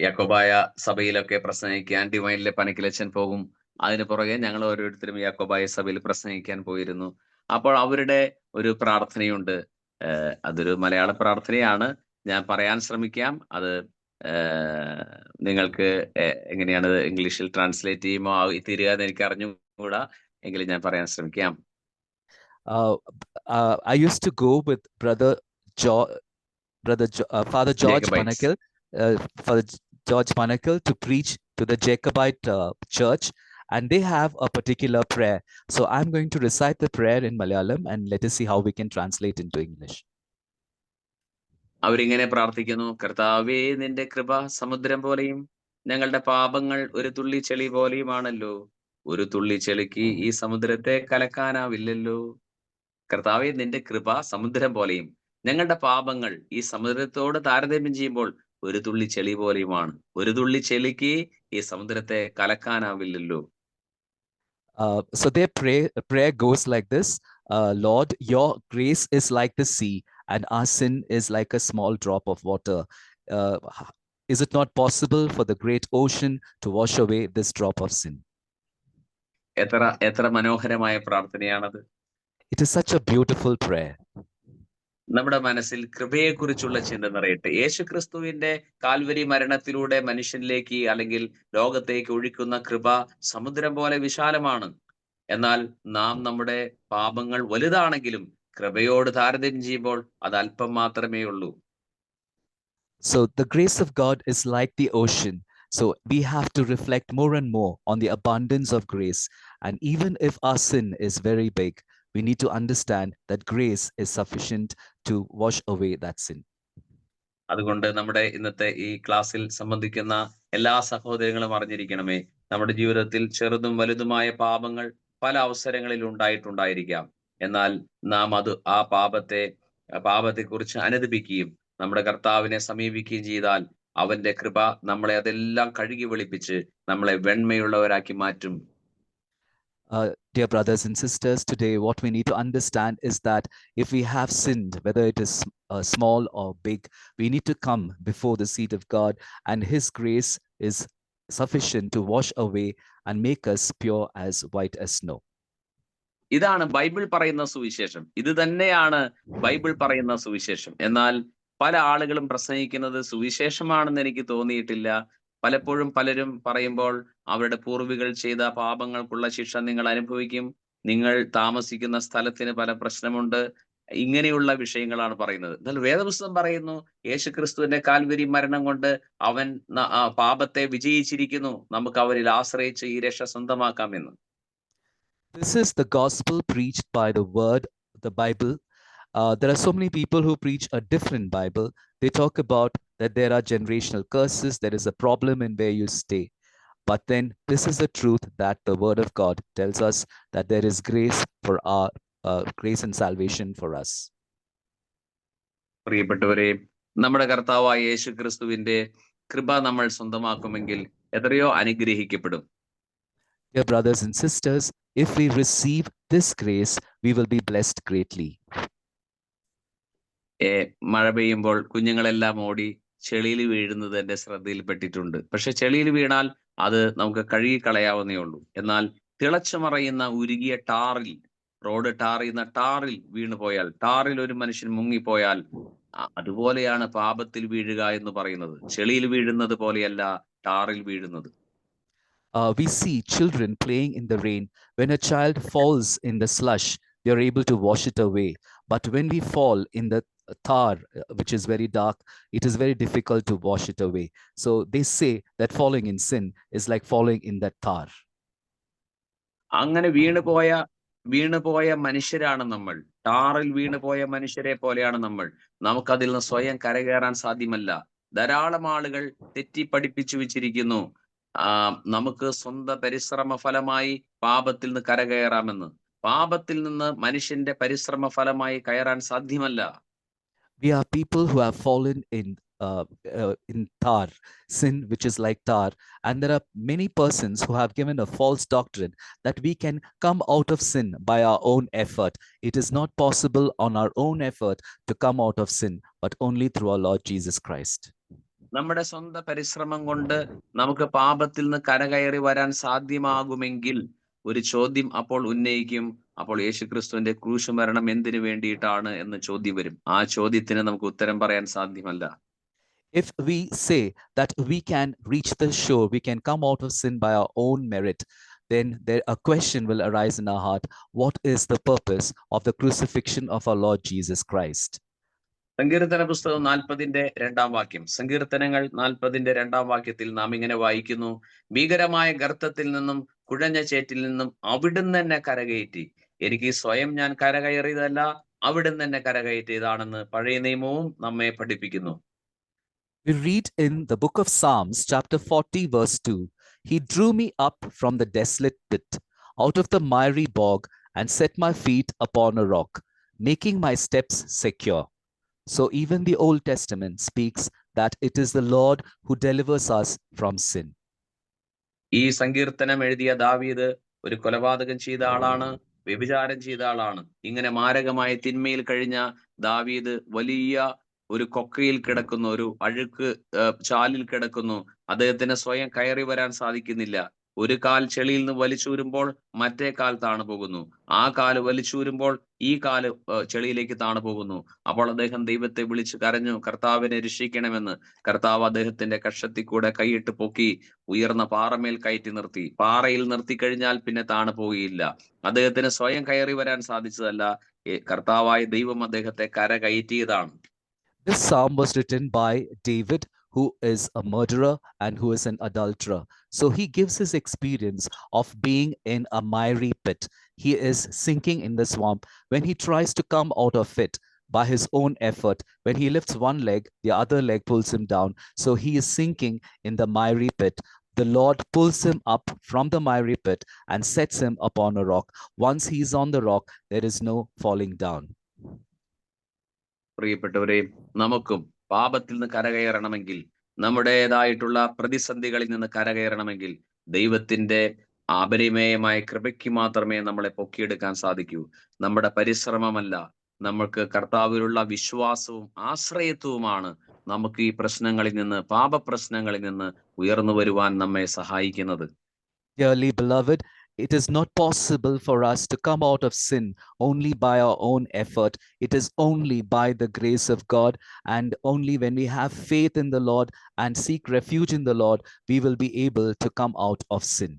Yakobaya സഭയിലൊക്കെ പ്രസംഗിക്കാൻ ഡിവൈനിലെ പനക്കിലച്ചൻ പോകും. അതിന് പുറകെ ഞങ്ങൾ ഓരോരുത്തരും യാക്കോബായ സഭയിൽ പ്രസംഗിക്കാൻ പോയിരുന്നു. അപ്പോൾ അവരുടെ ഒരു പ്രാർത്ഥനയുണ്ട്. അതൊരു മലയാള പ്രാർത്ഥനയാണ്. ഞാൻ പറയാൻ ശ്രമിക്കാം. അത് നിങ്ങൾക്ക് എങ്ങനെയാണ് ഇംഗ്ലീഷിൽ ട്രാൻസ്ലേറ്റ് ചെയ്യുമോ തീരുക എന്ന് എനിക്ക് അറിഞ്ഞുകൂടാ, എങ്കിലും ഞാൻ പറയാൻ ശ്രമിക്കാം. I used to go with Father George Panakil, Father George Panakil, to preach to the Jacobite church, and they have a particular prayer. So I'm going to recite the prayer in Malayalam, and let us see how we can translate into English. അവരിങ്ങനെ പ്രാർത്ഥിക്കുന്നു: കർത്താവേ, നിന്റെ കൃപ സമുദ്രം പോലെയും ഞങ്ങളുടെ പാപങ്ങൾ ഒരു തുള്ളി ചെളി പോലെയുമാണല്ലോ. ഒരു തുള്ളി ചെളിക്ക് ഈ സമുദ്രത്തെ കലക്കാനാവില്ലല്ലോ. കർത്താവേ, നിന്റെ കൃപ സമുദ്രം പോലെയും ഞങ്ങളുടെ പാപങ്ങൾ ഈ സമുദ്രത്തോട് താരതമ്യം ചെയ്യുമ്പോൾ ഒരു തുള്ളി ചെളി പോലെയുമാണ്. ഒരു തുള്ളി ചെളിക്ക് ഈ സമുദ്രത്തെ കലക്കാനാവില്ലല്ലോ. So their prayer goes like this: Lord, your grace is like the sea, and our sin is like a small drop of water. Is it not possible for the great ocean to wash away this drop of sin? എത്ര മനോഹരമായ പ്രാർത്ഥനയാണത്. It is such a beautiful prayer. നമ്മുടെ മനസ്സിൽ കൃപയെക്കുറിച്ചുള്ള ചിന്ത നിറയട്ടെ. യേശു ക്രിസ്തുവിന്റെ Calvary മരണത്തിലൂടെ മനുഷ്യനിലേക്ക് അല്ലെങ്കിൽ ലോകത്തേക്ക് ഒഴുക്കുന്ന കൃപ സമുദ്രം പോലെ വിശാലമാണ്. എന്നാൽ നാം നമ്മുടെ പാപങ്ങൾ വലുതാണെങ്കിലും കൃപയോട് താരതമ്യം ചെയ്യുമ്പോൾ അത് അല്പം മാത്രമേ ഉള്ളൂ. So the grace of God is like the ocean. So we have to reflect more and more on the abundance of grace. And even if our sin is very big, we need to understand that grace is sufficient to wash away that sin. അതുകൊണ്ട് നമ്മുടെ ഇന്നത്തെ ഈ ക്ലാസ്സിൽ സംബന്ധിക്കുന്ന എല്ലാ സഹോദരങ്ങളും അറിഞ്ഞിരിക്കണമേ, നമ്മുടെ ജീവിതത്തിൽ ചെറുതും വലുതുമായ പാപങ്ങൾ പല അവസരങ്ങളിൽ ഉണ്ടായിട്ടുണ്ടായിരിക്കാം. എന്നാൽ നാം ആ പാപത്തെക്കുറിച്ച് അനുദപിക്കുകയും നമ്മുടെ കർത്താവിനെ സമീപിക്കുകയും ചെയ്താൽ അവന്റെ കൃപ നമ്മളെ അതെല്ലാം കഴുകി വെളുപ്പിച്ച് നമ്മളെ വെണ്മയുള്ളവരാക്കി മാറ്റും. Dear brothers and sisters, today what we need to understand is that if we have sinned, whether it is small or big, we need to come before the seat of God, and His grace is sufficient to wash away and make us pure as white as snow. ഇതാണ് Bible പറയുന്ന സുവിശേഷം. ഇത് തന്നെയാണ് Bible പറയുന്ന സുവിശേഷം. എന്നാൽ പല ആളുകളും പ്രസംഗിക്കുന്നത് സുവിശേഷമാണെന്ന് എനിക്ക് തോന്നിയിട്ടില്ല. പലപ്പോഴും പലരും പറയുമ്പോൾ അവരുടെ പൂർവികൾ ചെയ്ത പാപങ്ങൾക്കുള്ള ശിക്ഷ നിങ്ങൾ അനുഭവിക്കും, നിങ്ങൾ താമസിക്കുന്ന സ്ഥലത്തിന് പല പ്രശ്നമുണ്ട്, ഇങ്ങനെയുള്ള വിഷയങ്ങളാണ് പറയുന്നത്. എന്നാൽ വേദപുസ്തകം പറയുന്നു യേശുക്രിസ്തുവിന്റെ കാൽവരി മരണം കൊണ്ട് അവൻ പാപത്തെ വിജയിച്ചിരിക്കുന്നു, നമുക്ക് അവരിൽ ആശ്രയിച്ച് ഈ രക്ഷ സ്വന്തമാക്കാമെന്ന്. This is the gospel preached by the word, the Bible. There are so many people who preach a different Bible. They talk about that there are generational curses, there is a problem in where you stay. But then this is the truth that the word of God tells us, that there is grace for our grace and salvation for us. പ്രിയപ്പെട്ടവരെ, നമ്മുടെ കർത്താവായ യേശു ക്രിസ്തുവിന്റെ കൃപ നമ്മൾ സ്വന്തമാക്കുമെങ്കിൽ എത്രയോ അനുഗ്രഹിക്കപ്പെടും. Dear brothers and sisters, if we receive this grace, we will be blessed greatly. മഴ പെയ്യുമ്പോൾ കുഞ്ഞുങ്ങളെല്ലാം ഓടി ചെളിയിൽ വീഴുന്നത് എന്റെ ശ്രദ്ധയിൽപ്പെട്ടിട്ടുണ്ട്. പക്ഷെ ചെളിയിൽ വീണാൽ അത് നമുക്ക് കഴുകി കളയാവുന്നേ ഉള്ളൂ. എന്നാൽ തിളച്ചു മറയുന്ന ഉരുകിയ ടാറിൽ, റോഡ് ടാർ ചെയ്യുന്ന ടാറിൽ വീണു പോയാൽ, ടാറിൽ ഒരു മനുഷ്യൻ മുങ്ങിപ്പോയാൽ, അതുപോലെയാണ് പാപത്തിൽ വീഴുക എന്ന് പറയുന്നത്. ചെളിയിൽ വീഴുന്നത് പോലെയല്ല ടാറിൽ വീഴുന്നത്. We see children playing in the rain. When a child falls in the slush, they are able to wash it away. But when we fall in the tar, which is very dark, it is very difficult to wash it away. So they say that falling in sin is like falling in that tar. അങ്ങനെ വീണുപോയ മനുഷ്യരാണ് നമ്മൾ. ടാറിൽ വീണുപോയ മനുഷ്യരെ പോലെയാണ് നമ്മൾ. നമുക്കതിൽ നിന്ന് സ്വയം കരകയറാൻ സാധ്യമല്ല. ധാരാളം ആളുകൾ തെറ്റി പഠിപ്പിച്ചു വെച്ചിരിക്കുന്നു. നമുക്ക് സ്വന്തം പരിശ്രമ ഫലമായി പാപത്തിൽ നിന്ന് കരകയറാമെന്ന്. പാപത്തിൽ നിന്ന് മനുഷ്യന്റെ പരിശ്രമ ഫലമായി കയറാൻ സാധ്യമല്ല. We are people who have fallen in tar, sin which is like tar, and there are many persons who have given a false doctrine that we can come out of sin by our own effort. It is not possible on our own effort to come out of sin, but only through our Lord Jesus Christ. നമ്മുടെ സ്വന്തം പരിശ്രമം കൊണ്ട് നമുക്ക് പാപത്തിൽ നിന്ന് കരകയറി വരാൻ സാധ്യമാകുമെങ്കിൽ ഒരു ചോദ്യം അപ്പോൾ ഉന്നയിക്കും, അപ്പോൾ യേശുക്രിസ്തുവിന്റെ ക്രൂശ് മരണം എന്തിനു വേണ്ടിയിട്ടാണ് എന്ന് ചോദ്യം വരും. ആ ചോദ്യത്തിന് നമുക്ക് ഉത്തരം പറയാൻ സാധ്യമല്ല. If we say that we can reach the shore, we can come out of sin by our own merit, then a question will arise in our heart: what is the purpose of the crucifixion of our Lord Jesus Christ? സങ്കീർത്തന പുസ്തകം 40-2 വാക്യം. സങ്കീർത്തനങ്ങൾ 40-2 വാക്യത്തിൽ നാം ഇങ്ങനെ വായിക്കുന്നു: ഭീകരമായ ഗർത്തത്തിൽ നിന്നും കുഴഞ്ഞ ചേറ്റിൽ നിന്നും അവിടുന്ന് എന്നെ കരകയറ്റി. എനിക്ക് സ്വയം ഞാൻ കരകയറിയതല്ല, അവിടുന്ന് എന്നെ കരകയറ്റിയതാണെന്ന് പഴയ നിയമവും നമ്മെ പഠിപ്പിക്കുന്നു. We read in the book of Psalms, chapter 40, verse 2, He drew me up from the desolate pit, out of the miry bog, and set my feet upon a rock, making my steps secure. So even the Old Testament speaks that it is the Lord who delivers us from sin. ഈ സങ്കീർത്തനം എഴുതിയ ദാവീദ് ഒരു കൊലപാതകം ചെയ്ത ആളാണ്, വ്യഭിചാരം ചെയ്ത ആളാണ്. ഇങ്ങനെ മാരകമായ തിന്മയിൽ കഴിഞ്ഞ ദാവീദ് വലിയ ഒരു കൊക്കയിൽ കിടക്കുന്നു, ഒരു അഴുക്ക് ചാലിൽ കിടക്കുന്നു. അദ്ദേഹത്തിന് സ്വയം കയറി വരാൻ സാധിക്കുന്നില്ല. ഒരു കാൽ ചെളിയിൽ നിന്ന് വലിച്ചൂരുമ്പോൾ മറ്റേ കാൽ താണു പോകുന്നു, ആ കാല് വലിച്ചൂരുമ്പോൾ ഈ കാല് ചെളിയിലേക്ക് താണു പോകുന്നു. അപ്പോൾ അദ്ദേഹം ദൈവത്തെ വിളിച്ച് കരഞ്ഞു, കർത്താവിനെ രക്ഷിക്കണമെന്ന്. കർത്താവ് അദ്ദേഹത്തിന്റെ കക്ഷത്തിൽ കൂടെ കൈയിട്ട് പൊക്കി ഉയർന്ന പാറമേൽ കയറ്റി നിർത്തി. പാറയിൽ നിർത്തി കഴിഞ്ഞാൽ പിന്നെ താണു പോവുകയില്ല. അദ്ദേഹത്തിന് സ്വയം കയറി വരാൻ സാധിച്ചതല്ല, കർത്താവായ ദൈവം അദ്ദേഹത്തെ കര കയറ്റിയതാണ്. This psalm was written by David, who is a murderer and who is an adulterer. So he gives his experience of being in a miry pit. He is sinking in the swamp. When he tries to come out of it by his own effort, when he lifts one leg, the other leg pulls him down. So he is sinking in the miry pit. The Lord pulls him up from the miry pit and sets him upon a rock. Once he is on the rock, there is no falling down. പ്രിയപ്പെട്ടവരെ, നമുക്കും പാപത്തിൽ നിന്ന് കരകയറണമെങ്കിൽ, നമ്മുടേതായിട്ടുള്ള പ്രതിസന്ധികളിൽ നിന്ന് കരകയറണമെങ്കിൽ ദൈവത്തിന്റെ അപരിമേയമായ കൃപയ്ക്ക് മാത്രമേ നമ്മളെ പൊക്കിയെടുക്കാൻ സാധിക്കൂ. നമ്മുടെ പരിശ്രമമല്ല, നമ്മൾക്ക് കർത്താവിലുള്ള വിശ്വാസവും ആശ്രയത്വവുമാണ് നമുക്ക് ഈ പ്രശ്നങ്ങളിൽ നിന്ന്, പാപപ്രശ്നങ്ങളിൽ നിന്ന് ഉയർന്നു വരുവാൻ നമ്മെ സഹായിക്കുന്നത്. Dearly beloved, it is not possible for us to come out of sin only by our own effort. It is only by the grace of God, and only when we have faith in the Lord and seek refuge in the Lord, we will be able to come out of sin.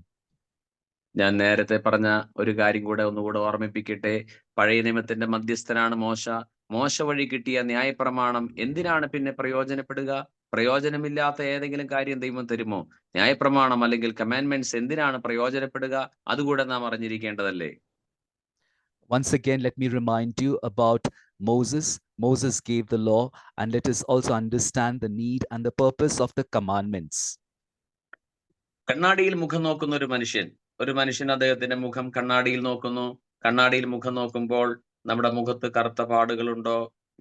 ഞാൻ നേരത്തെ പറഞ്ഞ ഒരു കാര്യം കൂടെ ഒന്നുകൂടെ ഓർമ്മിപ്പിക്കട്ടെ. പഴയ നിയമത്തിന്റെ മധ്യസ്ഥനാണ് മോശ. മോശ വഴി കിട്ടിയ ന്യായപ്രമാണം എന്തിനാണ് പിന്നെ പ്രയോജനപ്പെടുക? പ്രയോജനമില്ലാത്ത ഏതെങ്കിലും കാര്യം ദൈവം തരുമോ? ന്യായപ്രമാണം അല്ലെങ്കിൽ കമാൻഡ്മെന്റ്സ് എന്തിനാണ് പ്രയോജനപ്പെടുക? അതുകൂടെ നാം അറിഞ്ഞിരിക്കേണ്ടതല്ലേ? Once again, let me remind you about Moses. Moses gave the law, and let us also understand the need and the purpose of the commandments. കണ്ണാടിയിൽ മുഖം നോക്കുന്ന ഒരു മനുഷ്യൻ അദ്ദേഹത്തിന്റെ മുഖം കണ്ണാടിയിൽ നോക്കുന്നു. കണ്ണാടിയിൽ മുഖം നോക്കുമ്പോൾ നമ്മുടെ മുഖത്ത് കറുത്ത പാടുകളുണ്ടോ?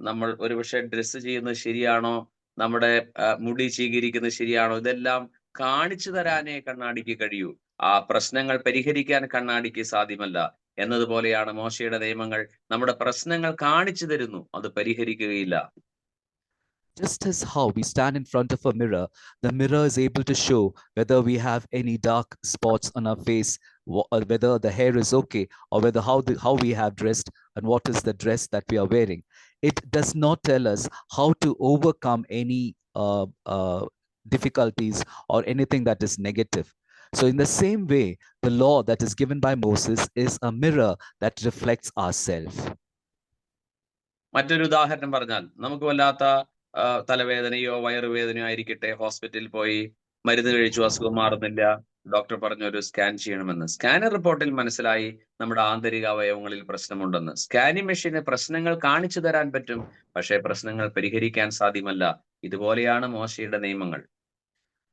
നമ്മൾ ഒരുപക്ഷെ ഡ്രസ്സ് ചെയ്യുന്നത് ശരിയാണോ? നമ്മുടെ മുടി ചീകിരിക്കുന്നത് ശരിയാണോ? ഇതെല്ലാം കാണിച്ചു തരാനേ കണ്ണാടിക്ക് കഴിയൂ. ആ പ്രശ്നങ്ങൾ പരിഹരിക്കാൻ കണ്ണാടിക്ക് സാധ്യമല്ല. എന്നതുപോലെയാണ് മോശയുടെ നിയമങ്ങൾ. നമ്മുടെ പ്രശ്നങ്ങൾ കാണിച്ചു തരുന്നു, അത് പരിഹരിക്കുകയില്ല. Just as how we stand in front of a mirror, the mirror is able to show whether we have any dark spots on our face, or whether the hair is okay, or whether how we have dressed and what is the dress that we are wearing. It does not tell us how to overcome any difficulties or anything that is negative. So in the same way, the law that is given by Moses is a mirror that reflects ourselves. മറ്റൊരു ഉദാഹരണം പറഞ്ഞാൽ, നമുക്ക് വല്ലാത്ത തലവേദനയോ വയറുവേദനയോ ആയിരിക്കട്ടെ, ഹോസ്പിറ്റലിൽ പോയി മരുന്ന് കഴിച്ചു, അസുഖം മാറുന്നില്ല. ഡോക്ടർ പറഞ്ഞു ഒരു സ്കാൻ ചെയ്യണമെന്ന്. സ്കാനർ റിപ്പോർട്ടിൽ മനസ്സിലായി നമ്മുടെ ആന്തരിക അവയവങ്ങളിൽ പ്രശ്നമുണ്ടെന്ന്. സ്കാനിങ് മെഷീന് പ്രശ്നങ്ങൾ കാണിച്ചു തരാൻ പറ്റും, പക്ഷേ പ്രശ്നങ്ങൾ പരിഹരിക്കാൻ സാധ്യമല്ല. ഇതുപോലെയാണ് മോശയുടെ നിയമങ്ങൾ.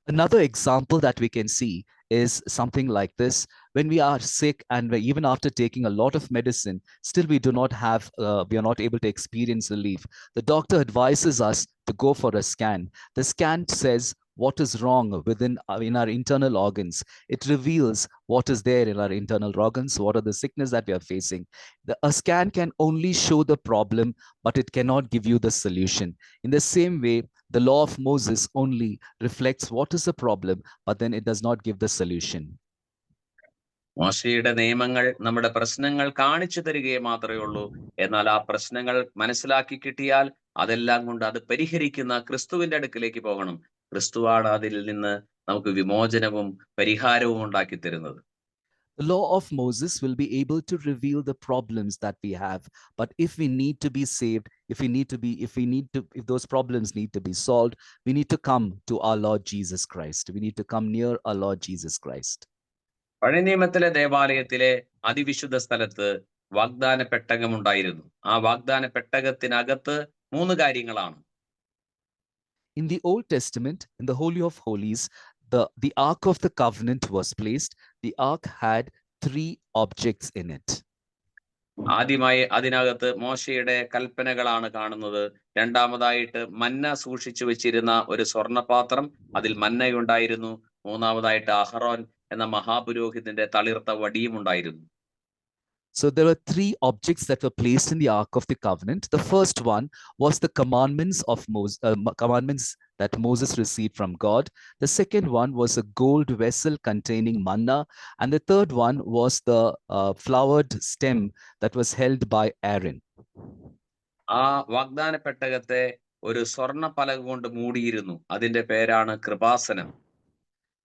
Another example that we can see is something like this. When we are sick and even after taking a lot of medicine, still we do not have, we are not able to experience relief. The doctor advises us to go for a scan. The scan says what is wrong within in our internal organs. It reveals what is there in our internal organs, what are the sickness that we are facing. A scan can only show the problem, but it cannot give you the solution. In the same way, the law of Moses only reflects what is the problem, but then it does not give the solution. മോശയുടെ നിയമങ്ങൾ നമ്മുടെ പ്രശ്നങ്ങൾ കാണിച്ചു തരികയെ മാത്രമേ ഉള്ളൂ. എന്നാൽ ആ പ്രശ്നങ്ങൾ മനസ്സിലാക്കി കിട്ടിയാൽ അതെല്ലാം കൊണ്ട് അത് പരിഹരിക്കുന്ന ക്രിസ്തുവിന്റെ അടുക്കിലേക്ക് പോകണം. ക്രിസ്തുവാണ് അതിൽ നിന്ന് നമുക്ക് വിമോചനവും പരിഹാരവും ഉണ്ടാക്കി തരുന്നത്. The law of Moses will be able to reveal the problems that we have, but if we need to be saved, if those problems need to be solved, we need to come to our Lord Jesus Christ. We need to come near our Lord Jesus Christ. പഴയ നിയമത്തിലെ ദേവാലയത്തിലെ അതിവിശുദ്ധ സ്ഥലത്ത് വാഗ്ദാന പെട്ടകം ഉണ്ടായിരുന്നു. ആ വാഗ്ദാന പെട്ടകത്തിനകത്ത് 3 കാര്യങ്ങളാണ്. In the Old Testament, in the Holy of Holies, the Ark of the Covenant was placed. The Ark had 3 objects in it. ആദ്യമായി അതിനകത്ത് മോശയുടെ കൽപ്പനകളാണ് കാണുന്നത്. രണ്ടാമതായിട്ട് മന്ന സൂക്ഷിച്ചു വെച്ചിരുന്ന ഒരു സ്വർണപാത്രം, അതിൽ മന്നയുണ്ടായിരുന്നു. മൂന്നാമതായിട്ട് അഹറോൻ എന്ന മഹാപുരോഹിതന്റെ തളിർത്ത വടിയും ഉണ്ടായിരുന്നു. So there were 3 objects that were placed in the Ark of the Covenant. The first one was the commandments of commandments that Moses received from God. The second one was a gold vessel containing manna, and the third one was the flowered stem that was held by Aaron. ആ വാഗ്ദാന പെട്ടകത്തെ ഒരു സ്വർണ്ണ പലക കൊണ്ട് മൂടിയിരുന്നു. അതിന്റെ പേരാണ് Kripasanam.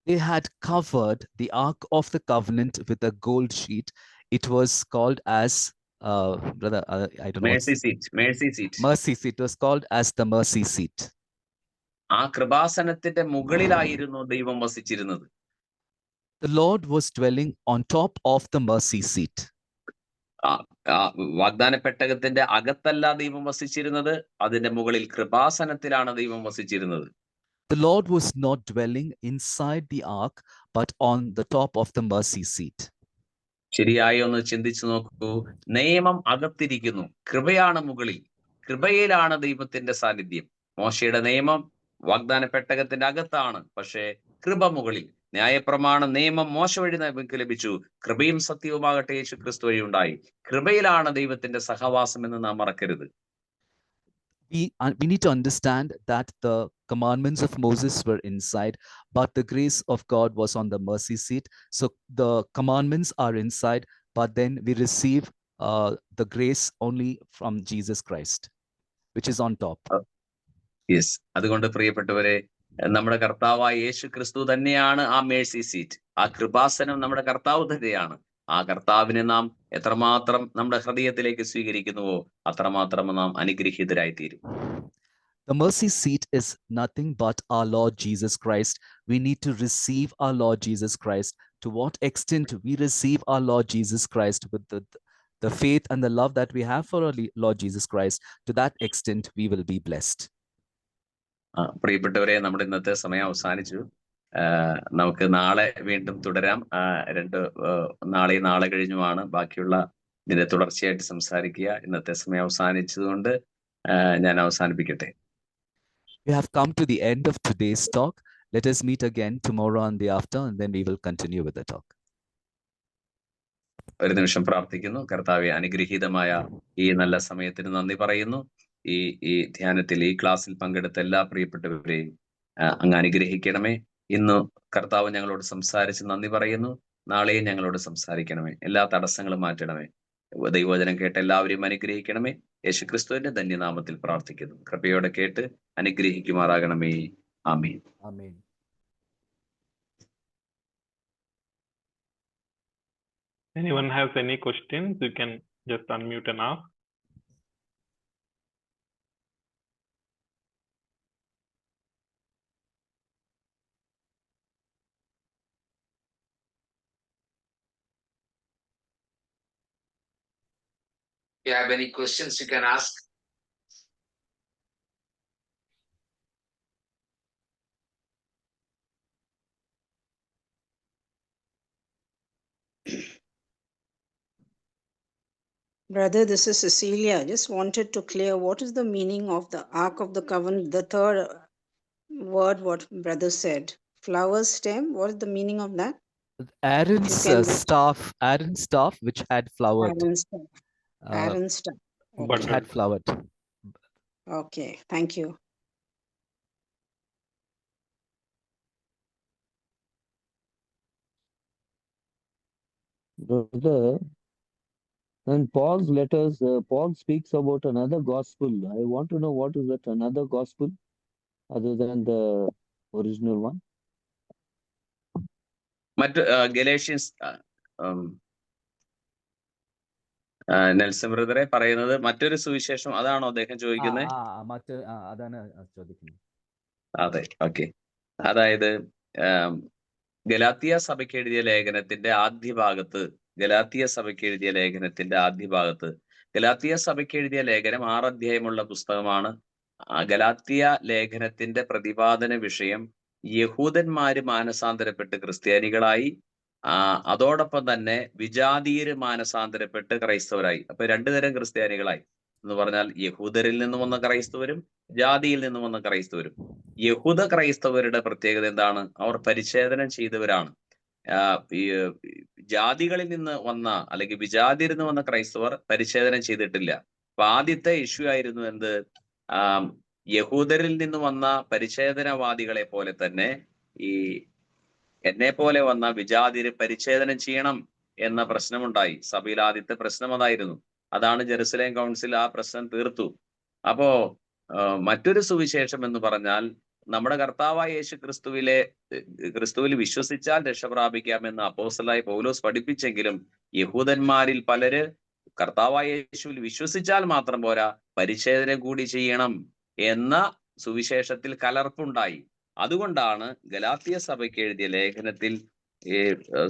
They had covered the Ark of the Covenant with a gold sheet. It was called as brother, I don't know. Mercy seat. Mercy seat. Mercy seat. It was called as the mercy seat. ആ കൃപാസനത്തിന്റെ മുകളിലായിരുന്നു ദൈവം വസിച്ചിരുന്നത്. The Lord was dwelling on top of the mercy seat. വാഗ്ദാന പെട്ടകത്തിന്റെ അകത്തല്ല ദൈവം വസിച്ചിരുന്നത്, അതിന്റെ മുകളിൽ കൃപാസനത്തിലാണ് ദൈവം വസിച്ചിരുന്നത്. The Lord was not dwelling inside the ark, but on the top of the mercy seat. ശരിയായി ഒന്ന് ചിന്തിച്ചു നോക്കൂ. നിയമം അകത്തിരിക്കുന്നു, കൃപയാണ് മുകളിൽ. കൃപയിലാണ് ദൈവത്തിന്റെ സാന്നിധ്യം. മോശയുടെ നിയമം വാഗ്ദാന പെട്ടകത്തിന്റെ അകത്താണ്, പക്ഷേ കൃപ മുകളിൽ. ന്യായപ്രമാണ നിയമം മോശ വഴി നമുക്ക് ലഭിച്ചു, കൃപയും സത്യവുമാകട്ടെ യേശു ക്രിസ്തു വഴി ഉണ്ടായി. കൃപയിലാണ് ദൈവത്തിന്റെ സഹവാസം എന്ന് നാം മറക്കരുത്. We need to understand that the commandments of Moses were inside, but the grace of God was on the mercy seat. So the commandments are inside, but then we receive the grace only from Jesus Christ, which is on top. Yes. അതുകൊണ്ട് പ്രിയപ്പെട്ടവരെ, നമ്മുടെ കർത്താവായ യേശു ക്രിസ്തു തന്നെയാണ് ആ Mercy seat. ആ കൃപാസനം നമ്മുടെ കർത്താവ് തന്നെയാണ്. ആ കർത്താവിനെ നാം എത്രമാത്രം നമ്മുടെ ഹൃദയത്തിലേക്ക് സ്വീകരിക്കുന്നുവോ അത്രമാത്രം നാം അനുഗ്രഹീതരായിത്തീരും. The mercy seat is nothing but our Lord Jesus Christ. We need to receive our Lord Jesus Christ. To what extent we receive our Lord Jesus Christ with the faith and the love that we have for our Lord Jesus Christ, to that extent we will be blessed. പ്രിയപ്പെട്ടവരെ, നമ്മുടെ ഇന്നത്തെ സമയം അവസാനിച്ചു. നമുക്ക് നാളെ വീണ്ടും തുടരാം. നാളെ കഴിഞ്ഞുമാണ് ബാക്കിയുള്ള ഇതിന്റെ തുടർച്ചയായിട്ട് സംസാരിക്കുക. ഇന്നത്തെ സമയം അവസാനിച്ചതുകൊണ്ട് ഞാൻ അവസാനിപ്പിക്കട്ടെ. We have come to the end of today's talk. Let us meet again tomorrow and the after, and then we will continue with the talk. ഒരു നിമിഷം പ്രാർത്ഥിക്കുന്നു. കർത്താവെ, അനുഗ്രഹീതമായ ഈ നല്ല സമയത്തിന് നന്ദി പറയുന്നു. ഈ ധ്യാനത്തിൽ, ഈ ക്ലാസ്സിൽ പങ്കെടുത്ത എല്ലാ പ്രിയപ്പെട്ടവരെയും അങ്ങ് അനുഗ്രഹിക്കണമേ. ഇന്ന് കർത്താവ് ഞങ്ങളോട് സംസാരിച്ച് നന്ദി പറയുന്നു. നാളെയും ഞങ്ങളോട് സംസാരിക്കണമേ. എല്ലാ തടസ്സങ്ങളും മാറ്റണമേ. ദൈവവചനം കേട്ട് എല്ലാവരെയും അനുഗ്രഹിക്കണമേ. യേശുക്രിസ്തുവിന്റെ ധന്യനാമത്തിൽ പ്രാർത്ഥിക്കുന്നു. കൃപയോടെ കേട്ട് അനുഗ്രഹിക്കുമാറാകണമേ. ആമേൻ. Amen. Anyone has any questions, you can just unmute and ask. If you have any questions, you can ask. Brother, this is Cecilia. I just wanted to clear what is the meaning of the Ark of the Covenant, the third word what brother said. Flower stem, what is the meaning of that? Aaron's can- Aaron's staff, which had flowered, Aaron's staff. uh, Aaron's staff. which Okay. had flowered. Okay, thank you. Brother, in Paul's letters, Paul speaks about another gospel. I want to know what is that another gospel other than the original one? മറ്റ് Galatians Nelson ബ്രദറെ പറയുന്നത് മറ്റൊരു സുവിശേഷം, അതാണോ അദ്ദേഹം ചോദിക്കുന്നത്? അതാണ് ചോദിക്കുന്നത്. അതെ, ഓക്കെ. അതായത് ഗലാത്തിയ സഭയ്ക്ക് എഴുതിയ ലേഖനത്തിന്റെ ആദ്യ ഭാഗത്ത് ഗലാത്തിയ സഭയ്ക്ക് എഴുതിയ ലേഖനം 6 അധ്യായമുള്ള പുസ്തകമാണ്. ഗലാത്തിയ ലേഖനത്തിന്റെ പ്രതിപാദന വിഷയം യഹൂദന്മാര് മാനസാന്തരപ്പെട്ട് ക്രിസ്ത്യാനികളായി, അതോടൊപ്പം തന്നെ വിജാതീയര് മാനസാന്തരപ്പെട്ട് ക്രൈസ്തവരായി. അപ്പൊ 2 തരം ക്രിസ്ത്യാനികളായി എന്ന് പറഞ്ഞാൽ യഹൂദരിൽ നിന്നും വന്ന ക്രൈസ്തവരും ജാതിയിൽ നിന്നും വന്ന ക്രൈസ്തവരും. യഹൂദ ക്രൈസ്തവരുടെ പ്രത്യേകത എന്താണ്? അവർ പരിച്ഛേദനം ചെയ്തവരാണ്. ജാതികളിൽ നിന്ന് വന്ന അല്ലെങ്കിൽ വിജാതിയിൽ നിന്ന് വന്ന ക്രൈസ്തവർ പരിച്ഛേദനം ചെയ്തിട്ടില്ല. അപ്പൊ ആദ്യത്തെ ഇഷ്യൂ ആയിരുന്നു എന്ത്? യഹൂദരിൽ നിന്ന് വന്ന പരിച്ഛേദനവാദികളെ പോലെ തന്നെ ഈ എന്നെ പോലെ വന്ന വിജാതിര് പരിച്ഛേദനം ചെയ്യണം എന്ന പ്രശ്നമുണ്ടായി. സഭയിൽ ആദ്യത്തെ പ്രശ്നം അതായിരുന്നു. അതാണ് ജെറുസലേം കൗൺസിൽ ആ പ്രശ്നം തീർത്തു. അപ്പോ മറ്റൊരു സുവിശേഷം എന്ന് പറഞ്ഞാൽ നമ്മുടെ കർത്താവായ യേശു ക്രിസ്തുവിൽ വിശ്വസിച്ചാൽ രക്ഷ പ്രാപിക്കാമെന്ന് അപ്പോസ്തലനായ പൗലോസ് പഠിപ്പിച്ചെങ്കിലും യഹൂദന്മാരിൽ പലര് കർത്താവായ യേശുവിൽ വിശ്വസിച്ചാൽ മാത്രം പോരാ, പരിച്ഛേദന കൂടി ചെയ്യണം എന്ന സുവിശേഷത്തിൽ കലർപ്പുണ്ടായി. അതുകൊണ്ടാണ് ഗലാത്യ സഭയ്ക്ക് എഴുതിയ ലേഖനത്തിൽ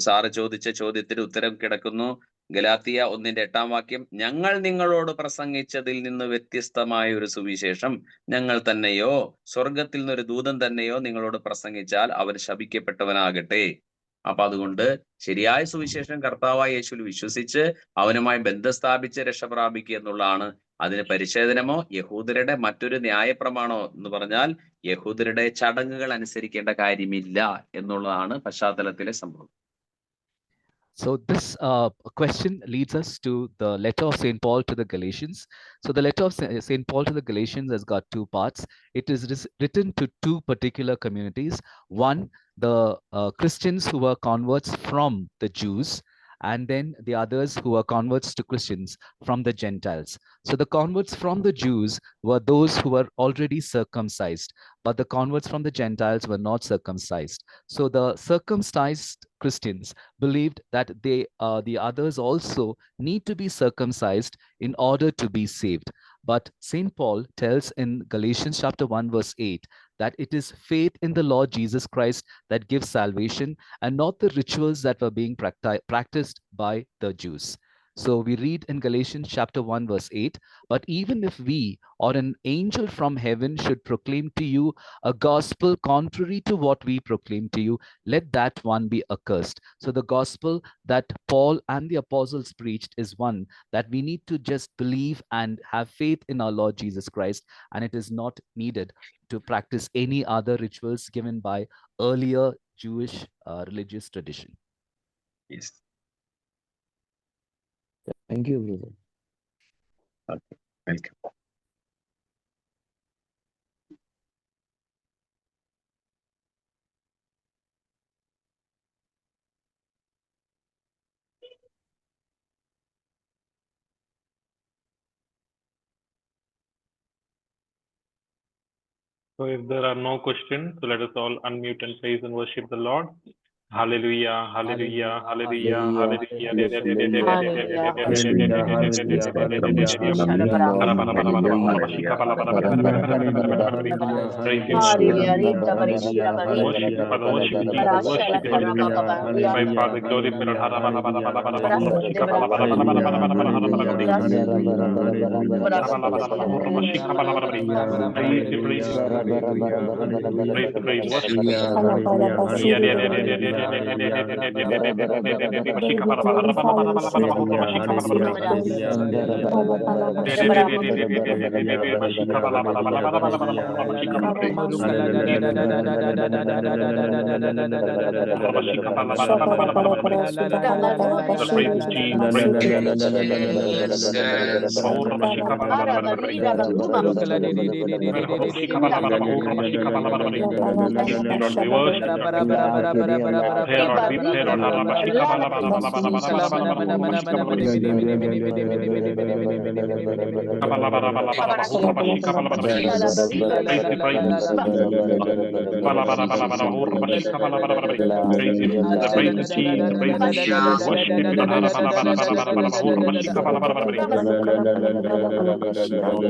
സാറ് ചോദിച്ച ചോദ്യത്തിന് ഉത്തരം കിടക്കുന്നു. ഗലാത്യ 1:8 ഞങ്ങൾ നിങ്ങളോട് പ്രസംഗിച്ചതിൽ നിന്ന് വ്യത്യസ്തമായ ഒരു സുവിശേഷം ഞങ്ങൾ തന്നെയോ സ്വർഗത്തിൽ നിന്നൊരു ദൂതൻ തന്നെയോ നിങ്ങളോട് പ്രസംഗിച്ചാൽ അവൻ ശപിക്കപ്പെട്ടവനാകട്ടെ. അപ്പൊ അതുകൊണ്ട് ശരിയായ സുവിശേഷം കർത്താവായ യേശുവിൽ വിശ്വസിച്ച് അവനുമായി ബന്ധം സ്ഥാപിച്ച് രക്ഷ പ്രാപിക്കുക എന്നുള്ളതാണ്. അതിന് പരിച്ഛേദനമോ യഹൂദരുടെ മറ്റൊരു ന്യായപ്രമാണോ എന്ന് പറഞ്ഞാൽ യഹൂദരുടെ ചടങ്ങുകൾ അനുസരിക്കേണ്ട കാര്യമില്ല എന്നുള്ളതാണ് പശ്ചാത്തലത്തിലെ സംഭവം. So this question leads us to the letter of St. Paul to the Galatians. So the letter of St. Paul to the Galatians has got 2 parts. It is written to 2 particular communities. One, the Christians who were converts from the Jews, and then the others who were converts to Christians from the Gentiles. So the converts from the Jews were those who were already circumcised, but the converts from the Gentiles were not circumcised. So the circumcised Christians believed that the others also need to be circumcised in order to be saved. But St. Paul tells in Galatians chapter 1 verse 8 that it is faith in the Lord Jesus Christ that gives salvation and not the rituals that were being practiced by the Jews. So we read in Galatians chapter 1 verse 8, but even if we or an angel from heaven should proclaim to you a gospel contrary to what we proclaim to you, let that one be accursed. So the gospel that Paul and the apostles preached is one that we need to just believe and have faith in our Lord Jesus Christ, and it is not needed to practice any other rituals given by earlier Jewish religious tradition. Yes. Thank you, brother. Okay, welcome. So if there are no questions, so let us all unmute and praise and worship the Lord. Hallelujah, hallelujah, hallelujah, hallelujah. Father, praise the Jesus, praise the Holy Spirit, worship you, Lord, worship you, Lord, worship you.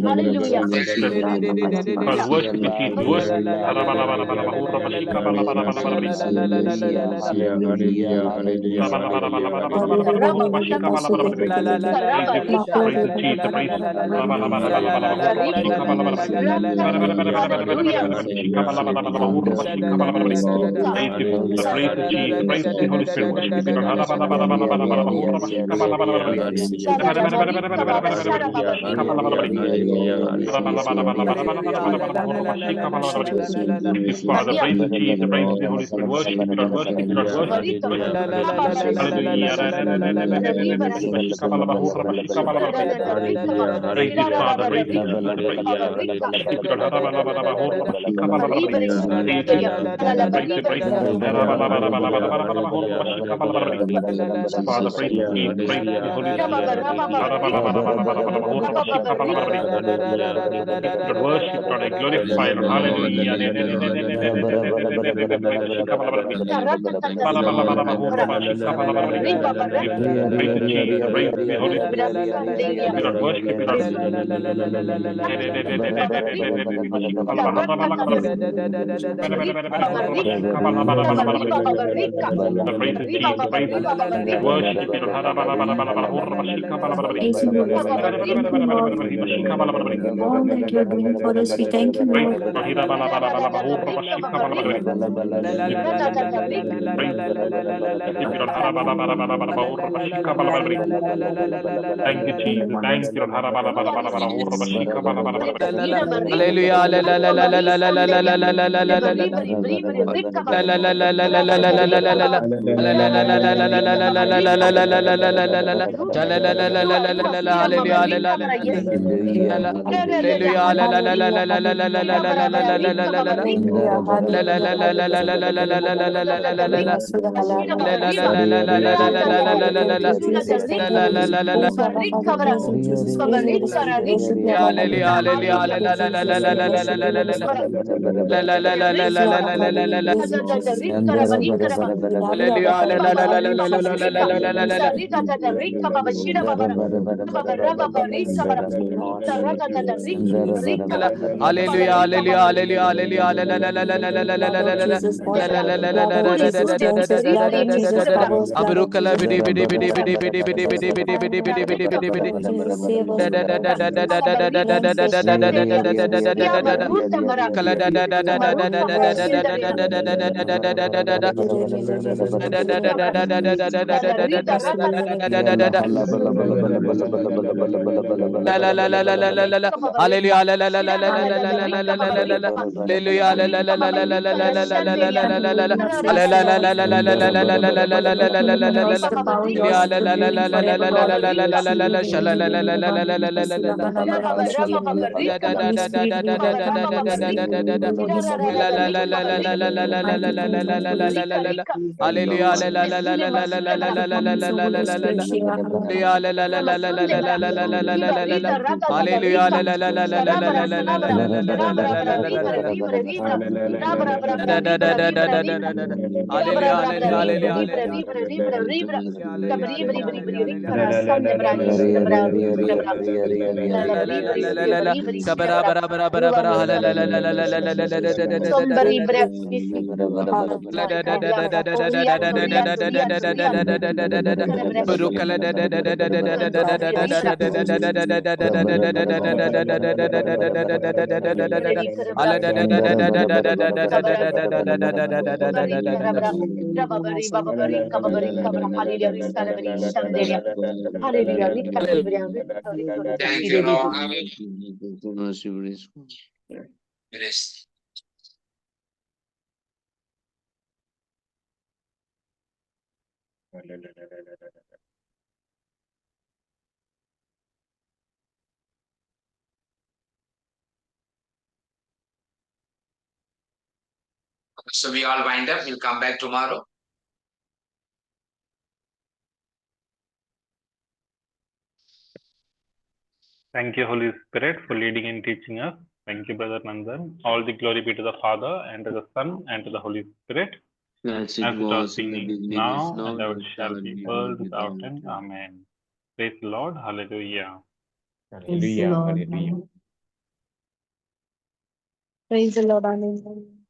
Hallelujah. Praise you, Father, praise you, Jesus, praise you. Worship you, Lord. Father, praise you, Jesus, praise the Holy Spirit. Worship, Lord, I glorify, Lord. Hallelujah. Praise the Jesus, praise the Holy Spirit. Worship you, Lord. Praise the Jesus, praise the worship you, Lord. All that you're doing for us, we thank you, Lord. Thank you, Jesus. Thank you, Lord. Shandara, Rababari, Bababari, Kababari, Kabra, Hallelujah, Risarabari, Shandelia, Hallelujah, Rikalibria, Thank you, Lord. Yes. Yes. So we all wind up. We'll come back tomorrow. Thank you, Holy Spirit, for leading and teaching us. Thank you, Brother Nandan. All the glory be to the Father, and to the Son, and to the Holy Spirit, As as it it was was in the beginning, beginning, is now, now, and ever and shall shall be, be, world world without without end. end. Amen. Praise the Lord. Hallelujah. Praise the Lord. Praise the Lord. Amen.